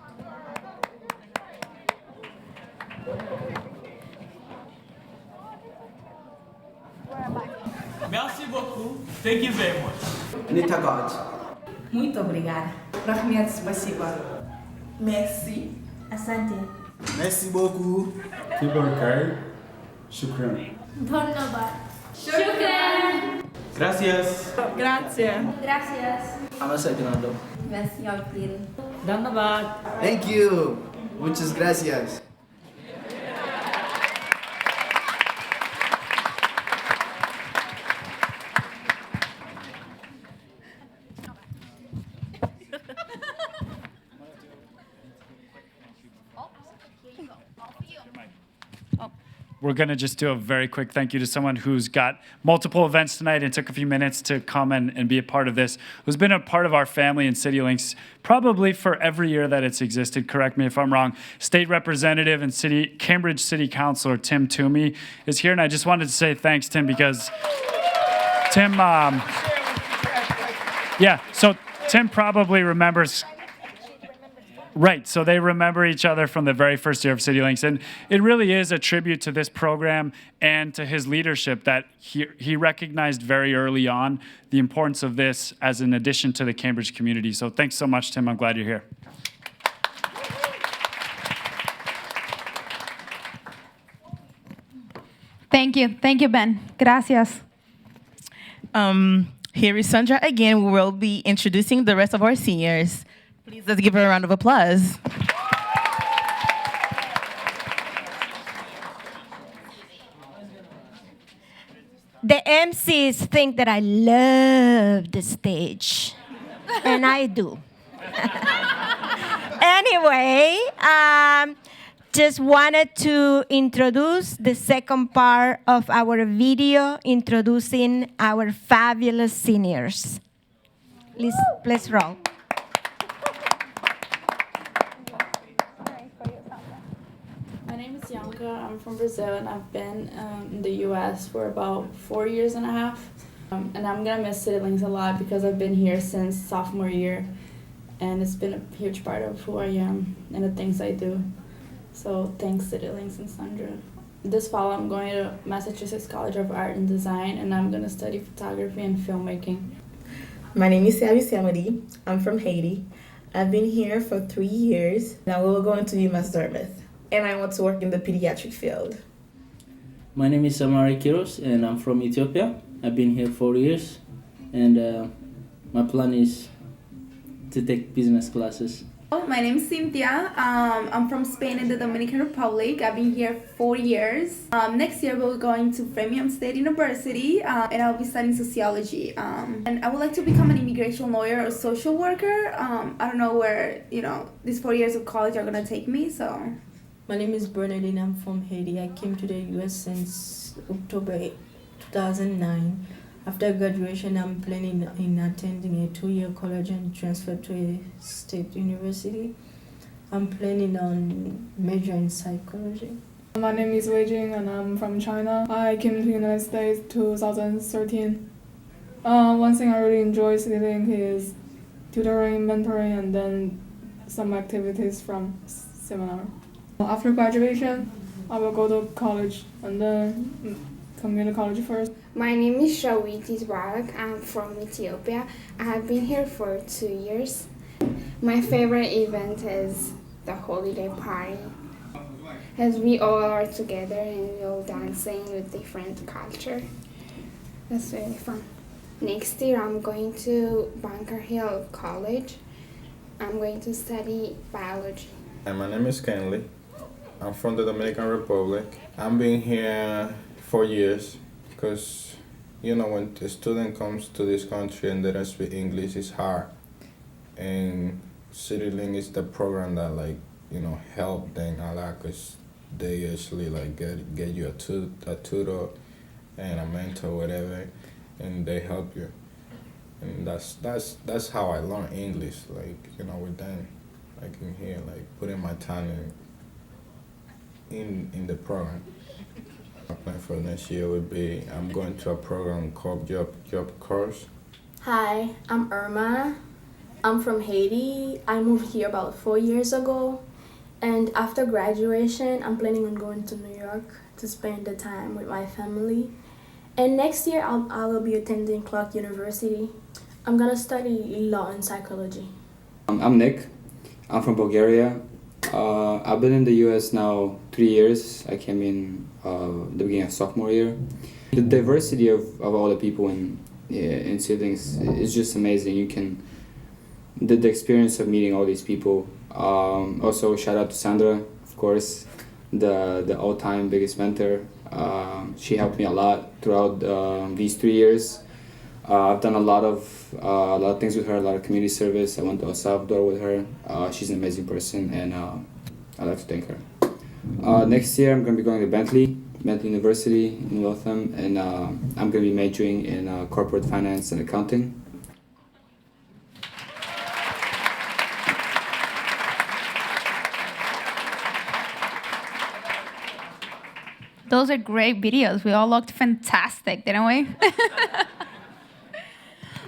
Merci beaucoup. Thank you very much. Nita God. Muito obrigada. Rahmet спасибо. Merci. Asante. Merci beaucoup. Tiborkai. Shukran. ধন্যবাদ Shukran. Gracias. Grazie. Gracias. Amasa Ginando. Merci Alpil. Dhanyabad. Thank you. Muchas gracias. We're going to just do a very quick thank you to someone who's got multiple events tonight and took a few minutes to come and be a part of this, who's been a part of our family in CityLinks probably for every year that it's existed. Correct me if I'm wrong. State Representative and Cambridge City Councilor Tim Toomey is here, and I just wanted to say thanks, Tim, because Tim, so Tim probably remembers. Right, so they remember each other from the very first year of CityLinks, and it really is a tribute to this program and to his leadership that he recognized very early on the importance of this as an addition to the Cambridge community. So thanks so much, Tim. I'm glad you're here. Thank you, Ben. Gracias. Here is Sandra again. We will be introducing the rest of our seniors. Please let's give her a round of applause. The MCs think that I love the stage, and I do. Anyway, just wanted to introduce the second part of our video introducing our fabulous seniors. Let's roll. My name is Bianca. I'm from Brazil, and I've been in the U.S. for about 4 years and a half. And I'm gonna miss CityLinks a lot because I've been here since sophomore year, and it's been a huge part of who I am and the things I do. So thanks, CityLinks and Sandra. This fall, I'm going to Massachusetts College of Art and Design, and I'm gonna study photography and filmmaking. My name is Sabi Samadi. I'm from Haiti. I've been here for 3 years. Now we're going to UMass Dartmouth. And I want to work in the pediatric field. My name is Samari Kiros, and I'm from Ethiopia. I've been here 4 years, and my plan is to take business classes. My name is Cynthia. I'm from Spain and the Dominican Republic. I've been here 4 years. Next year we're going to Framingham State University, and I'll be studying sociology. And I would like to become an immigration lawyer or social worker. I don't know where these 4 years of college are gonna take me. So. My name is Bernadine. I'm from Haiti. I came to the U.S. since October 2009. After graduation, I'm planning in attending a 2-year college and transfer to a state university. I'm planning on majoring in psychology. My name is Wei Jing, and I'm from China. I came to the United States 2013. One thing I really enjoy CityLink is tutoring, mentoring, and then some activities from seminar. After graduation, I will go to college and then community college first. My name is Shawiti Barak. I'm from Ethiopia. I have been here for 2 years, My favorite event is the holiday party, as we all are together and we all dancing with different culture. That's really fun. Next year I'm going to Bunker Hill College. I'm going to study biology. Hi, my name is Kenley. I'm from the Dominican Republic. I've been here 4 years because, you know, when a student comes to this country and they don't speak English, it's hard. And CityLink is the program that, like, you know, help them a lot because they actually, like, get you a tutor and a mentor, whatever, and they help you. And that's how I learned English, like, you know, with them. Like in here, like putting my time in the program. My plan for next year would be I'm going to a program called Job Course. Hi, I'm Irma. I'm from Haiti. I moved here about 4 years ago. And after graduation, I'm planning on going to New York to spend the time with my family. And next year, I will be attending Clark University. I'm gonna study law and psychology. I'm Nick. I'm from Bulgaria. I've been in the U.S. now 3 years. I came in the beginning of sophomore year. The diversity of all the people in siblings is just amazing. The experience of meeting all these people. Also, shout out to Sandra, of course, the all-time biggest mentor. She helped me a lot throughout these 3 years. I've done a lot of things with her, a lot of community service. I went to El Salvador with her. She's an amazing person, and I'd like to thank her. Next year, I'm going to be going to Bentley University in Waltham, and I'm going to be majoring in corporate finance and accounting. Those are great videos. We all looked fantastic, didn't we?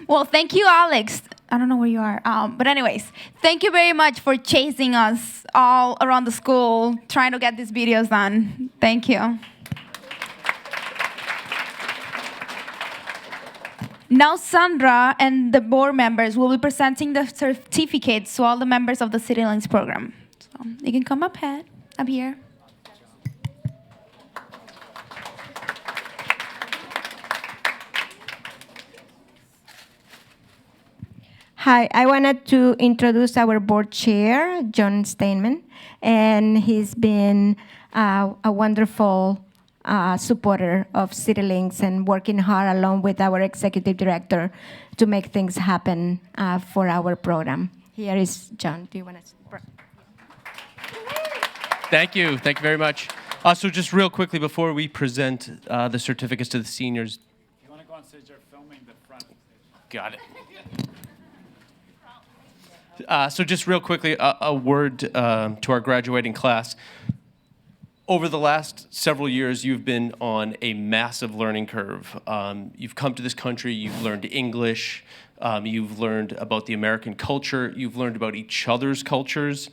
Well, thank you, Alex. I don't know where you are. But anyways, thank you very much for chasing us all around the school, trying to get these videos done. Thank you. Now, Sandra and the board members will be presenting the certificates to all the members of the CityLinks program. So you can come up here. Hi, I wanted to introduce our board chair, John Steinman, and he's been a wonderful supporter of CityLinks and working hard along with our executive director to make things happen for our program. Here is John. Do you want to? Thank you very much. So just real quickly before we present the certificates to the seniors. You want to go on stage? They're filming the front. Got it. So just real quickly, a word to our graduating class. Over the last several years, you've been on a massive learning curve. You've come to this country, you've learned English, you've learned about the American culture, you've learned about each other's cultures.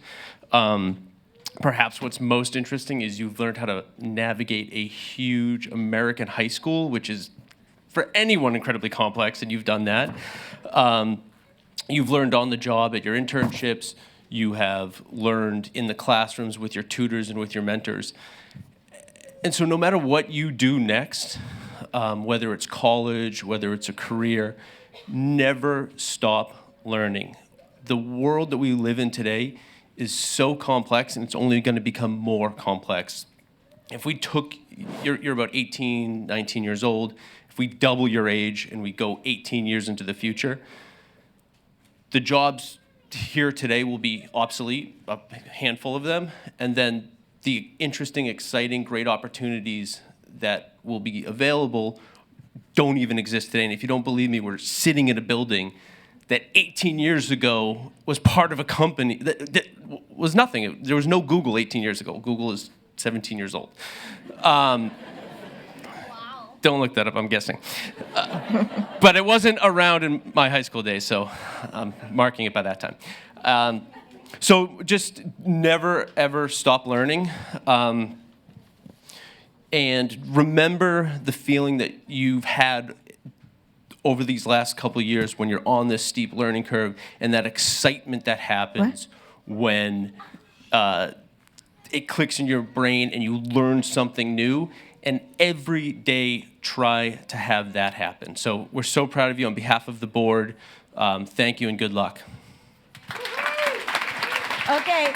Perhaps what's most interesting is you've learned how to navigate a huge American high school, which is, for anyone, incredibly complex, and you've done that. You've learned on the job at your internships. You have learned in the classrooms with your tutors and with your mentors. And so no matter what you do next, whether it's college, whether it's a career, never stop learning. The world that we live in today is so complex, and it's only going to become more complex. If we took, you're about 18, 19 years old, if we double your age and we go 18 years into the future, the jobs here today will be obsolete, a handful of them, and then the interesting, exciting, great opportunities that will be available don't even exist today. And if you don't believe me, we're sitting in a building that 18 years ago was part of a company that was nothing. There was no Google 18 years ago. Google is 17 years old. Don't look that up, I'm guessing. But it wasn't around in my high school days, so I'm marking it by that time. So just never, ever stop learning. And remember the feeling that you've had over these last couple of years when you're on this steep learning curve and that excitement that happens when it clicks in your brain and you learn something new. And every day, try to have that happen. So we're so proud of you on behalf of the board. Thank you and good luck. Okay,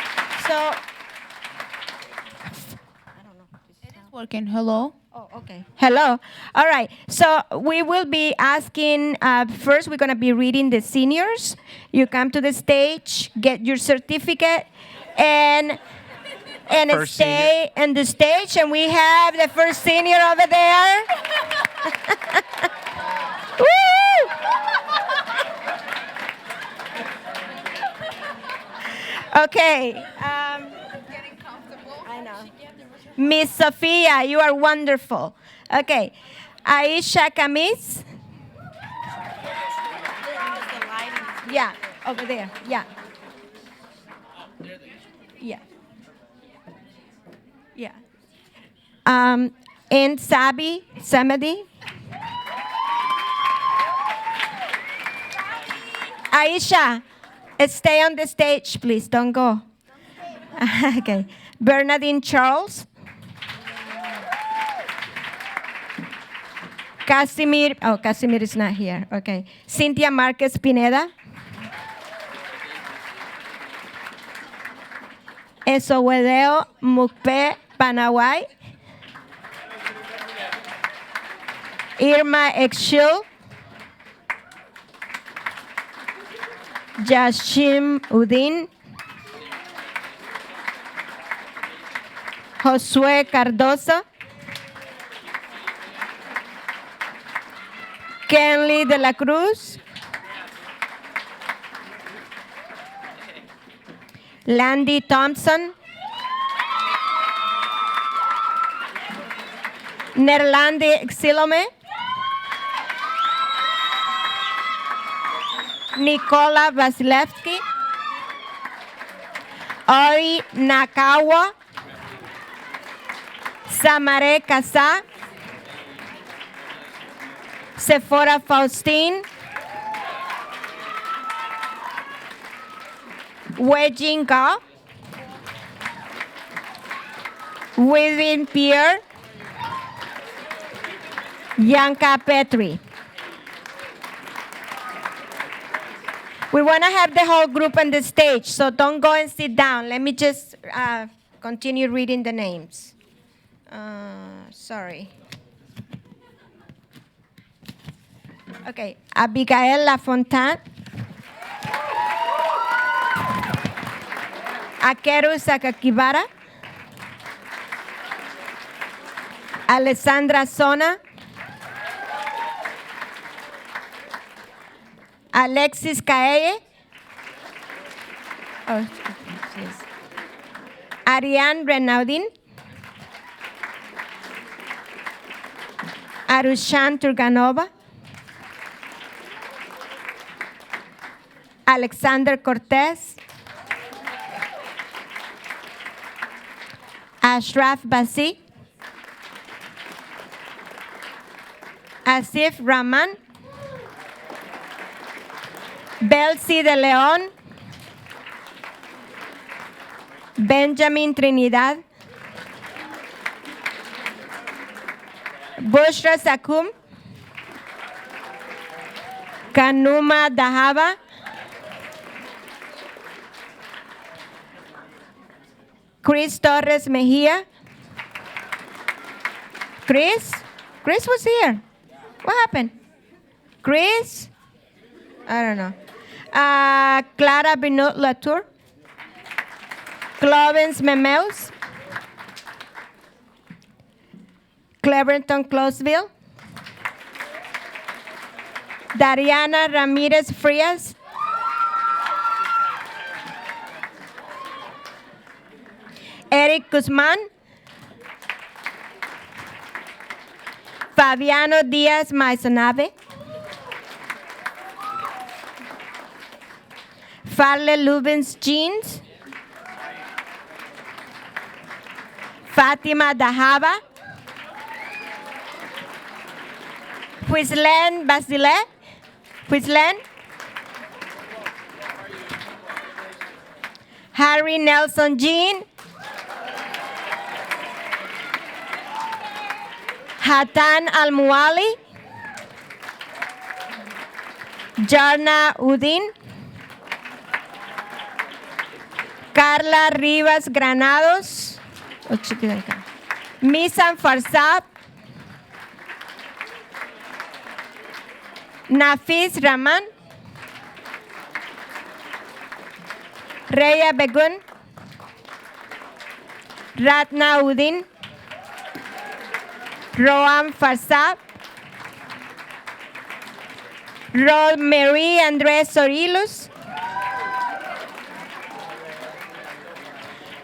so Working. Hello. Oh, okay. Hello. All right. So we will be asking, first we're going to be reading the seniors. You come to the stage, get your certificate, and First stay on the stage. And we have the first senior over there. Woo! Okay. I know. Miss Sophia, you are wonderful. Okay. Aisha Kamis. Yeah, over there. Yeah. Yeah. Yeah. And Samadi. Aisha, stay on the stage, please. Don't go. Okay. Bernadine Charles. Casimir is not here. Okay. Cynthia Marquez Pineda. Esowedeo Mukpe Panawai. Irma Exil. Yashim Udin. Josué Cardoso. Kenley de la Cruz. Landy Thompson. Nerlandi Xilome. Nicola Vasilevsky. Ori Nakawa. Samare Kasa. Sephora Faustine. Wei Ka. Within Pierre. Yanka Petri. We want to have the whole group on the stage, so don't go and sit down. Let me just continue reading the names. Sorry. Okay, Abigail Lafontaine. Akeru Sakakibara. Alessandra Sona. Alexis Kaeye. Oh, yes. Ariane Renaudin. Arushan Turganova. Alexander Cortez. Ashraf Basi. Asif Rahman. Belsi de Leon. Benjamin Trinidad. Bushra Sakum. Kanuma Dahaba. Chris Torres Mejia. Chris? Chris was here. What happened? Chris? I don't know. Clara Binot Latour. Clovens Memeus. Cleverton Closeville. Dariana Ramirez Frias. Eric Guzman. Fabiano Diaz Maisonave. Farle Lubens Jeans. Fatima Dahaba. Huislen Basile. Quislen. Harry Nelson Jean. Hatan Al-Muali. Jarna Udin. Carla Rivas Granados. Misan Farsab. Nafis Rahman. Reya Begun. Ratna Udin. Roam Farsab. Rosemary Andres Sorilus.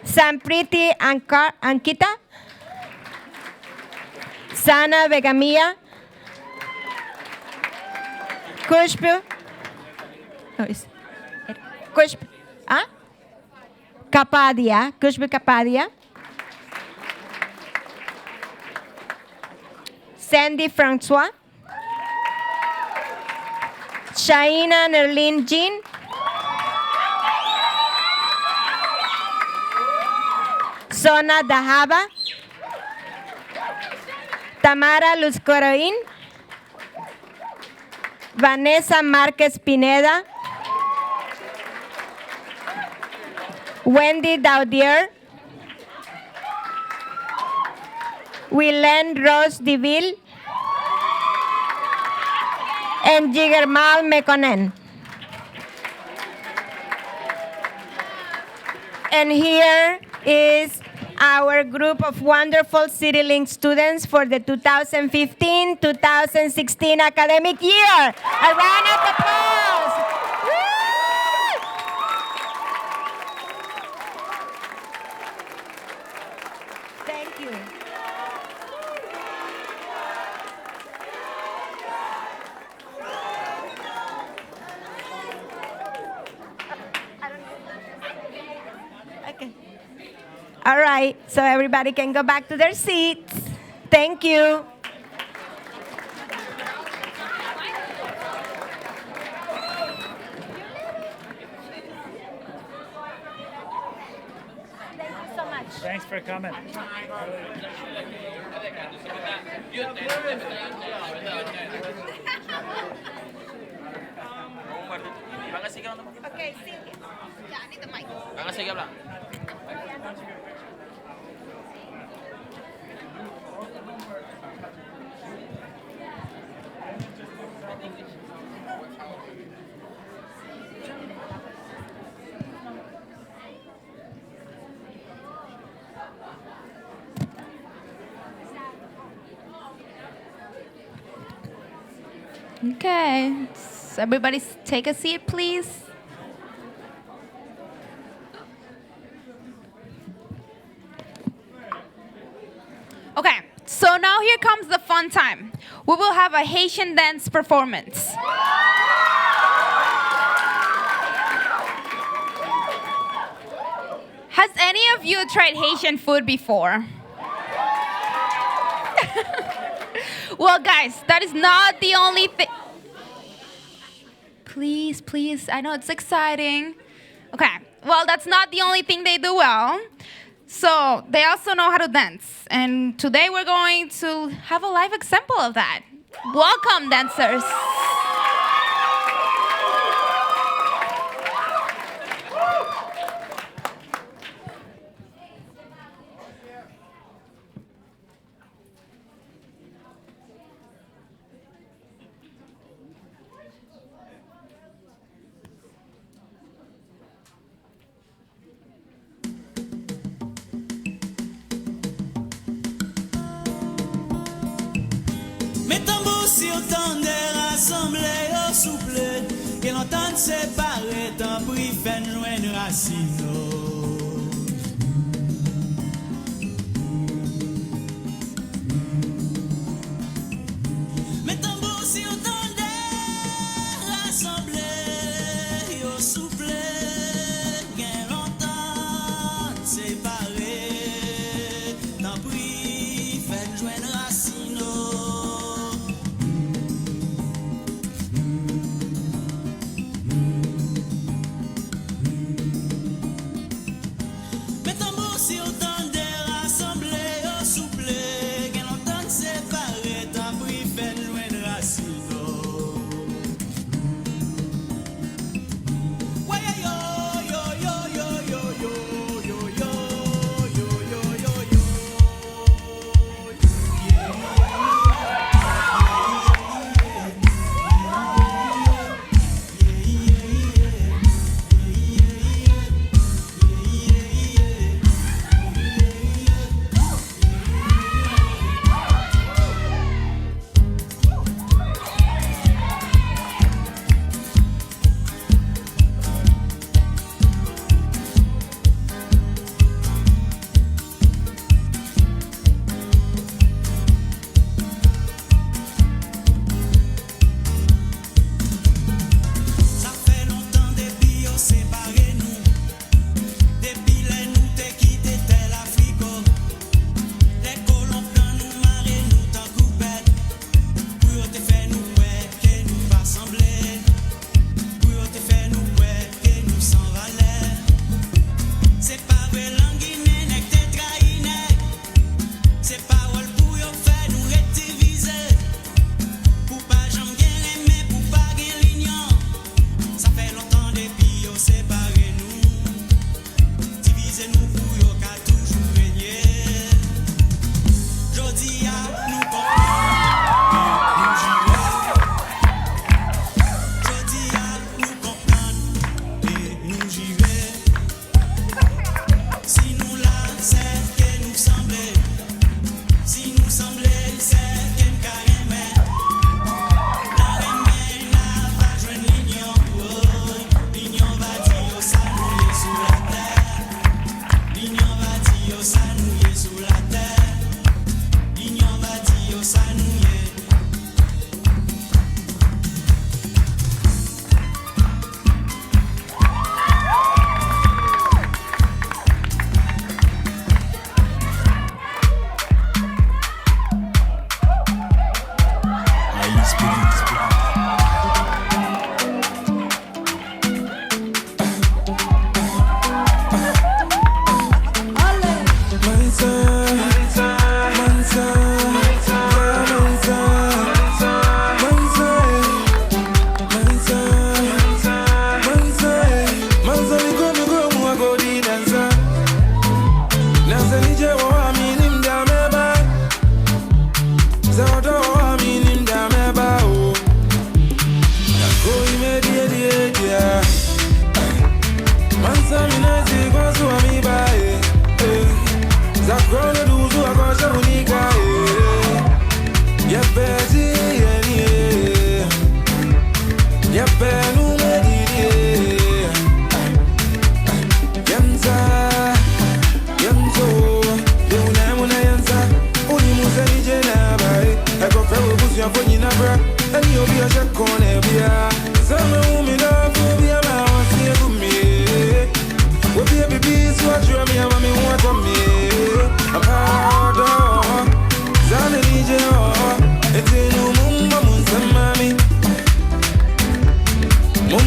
Sampriti Ankita. Sana Begamia. Kushbu. Kushbu. Kapadia. Kushbu Kapadia. Sandy Francois. Shaina Nerlin Jean. Sona Dahaba. Tamara Luz Coroín. Vanessa Márquez Pineda. Wendy Daudier. Wilén Rose Diville. And Jigermal Mekonnen. And here is our group of wonderful CityLink students for the 2015-2016 academic year. A round of applause. Woo! Thank you. Okay. All right, so everybody can go back to their seats. Thank you. Thank you so much. Thanks for coming. Okay, Silvia. Yeah, I need the mic. Okay, so everybody take a seat, please. Okay, so now here comes the fun time. We will have a Haitian dance performance. Has any of you tried Haitian food before? Well, guys, that is not the only thing. Please, please, I know it's exciting. Okay, well, that's not the only thing they do well. So they also know how to dance. And today we're going to have a live example of that. Welcome, dancers. Mets tambour si autant de rassemblés au souple, et l'entente séparée, tant pris fait joindre racine. Mets tambour si autant de rassemblés au souple, et l'entente séparée, tant pris fait joindre racine.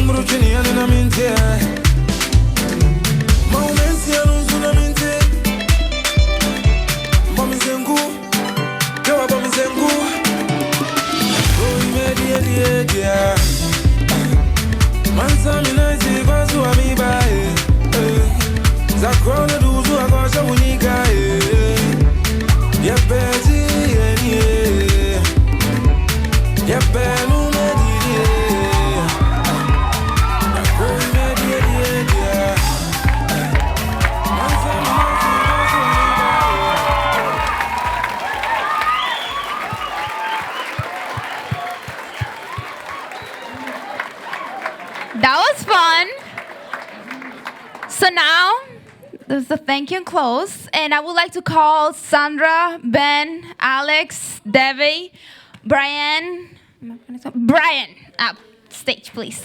bruciani allenamenti momenti all'unzunamenti Bomi zengu Kewa bomi zengu Oi media dia Mansa minazi bazu amibae Zakrona duzu akosha unika Yepezi enie Yepenu medie Nakoi medie dia Mansa minazi bazu That was fun. So now, there's the thank you and close. And I would like to call Sandra, Ben, Alex, Devi, Brian up stage, please.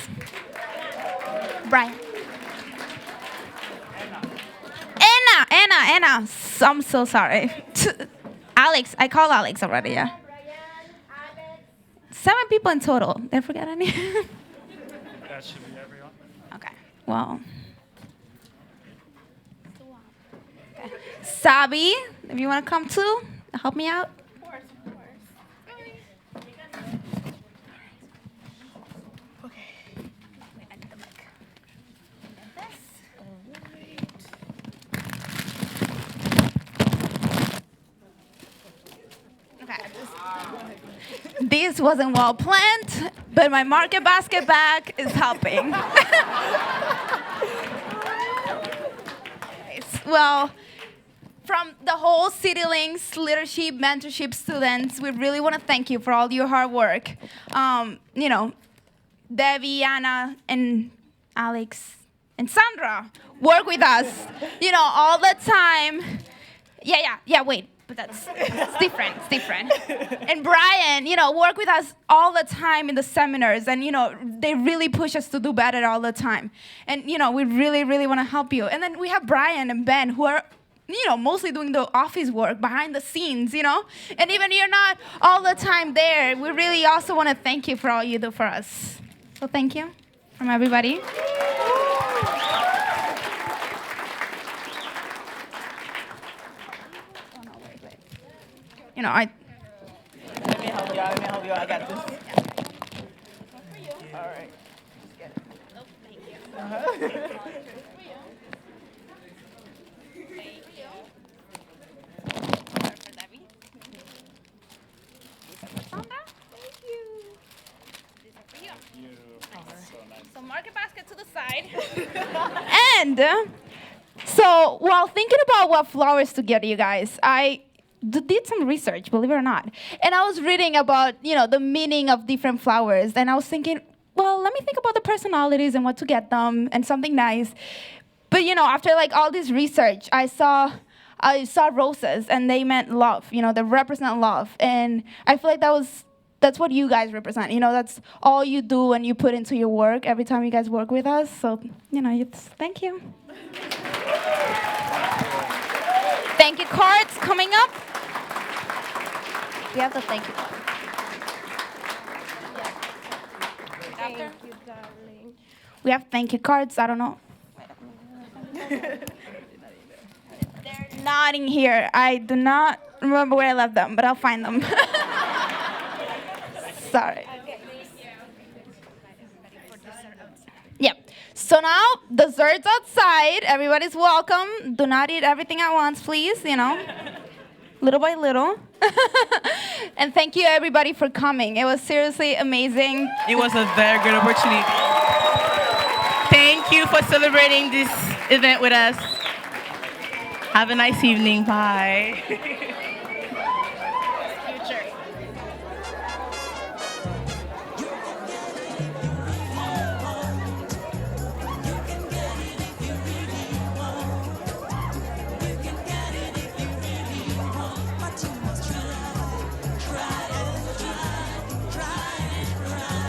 Brian. Anna. I'm so sorry. Alex, I called Alex already, yeah. 7 people in total. Did I forget any? That should be everyone. Okay, well. Okay. Sabi, if you want to come too, help me out. This wasn't well planned, but my market basket bag is helping. Well, from the whole CityLinks leadership, mentorship students, we really want to thank you for all your hard work. Devi, Anna, and Alex, and Sandra work with us, all the time. Yeah, wait. But it's different. And Brian, work with us all the time in the seminars, and they really push us to do better all the time. And we really, really want to help you. And then we have Brian and Ben, who are mostly doing the office work behind the scenes, And even you're not all the time there, we really also want to thank you for all you do for us. So thank you from everybody. Let me help you. I got this. All right. Just get it. Oh, thank you. So market basket to the side. And so while thinking about what flowers to get you guys, I did some research, believe it or not. And I was reading about, the meaning of different flowers. And I was thinking, well, let me think about the personalities and what to get them and something nice. But, after all this research, I saw roses and they meant love, they represent love. And I feel like that's what you guys represent. That's all you do and you put into your work every time you guys work with us. So, thank you. Thank you cards coming up. We have the thank you card. Thank you, darling. We have thank you cards. I don't know. They're not in here. I do not remember where I left them, but I'll find them. Sorry. Yep. So now, desserts outside. Everybody's welcome. Do not eat everything at once, please, little by little. And thank you, everybody, for coming. It was seriously amazing. It was a very good opportunity. Thank you for celebrating this event with us. Have a nice evening. Bye.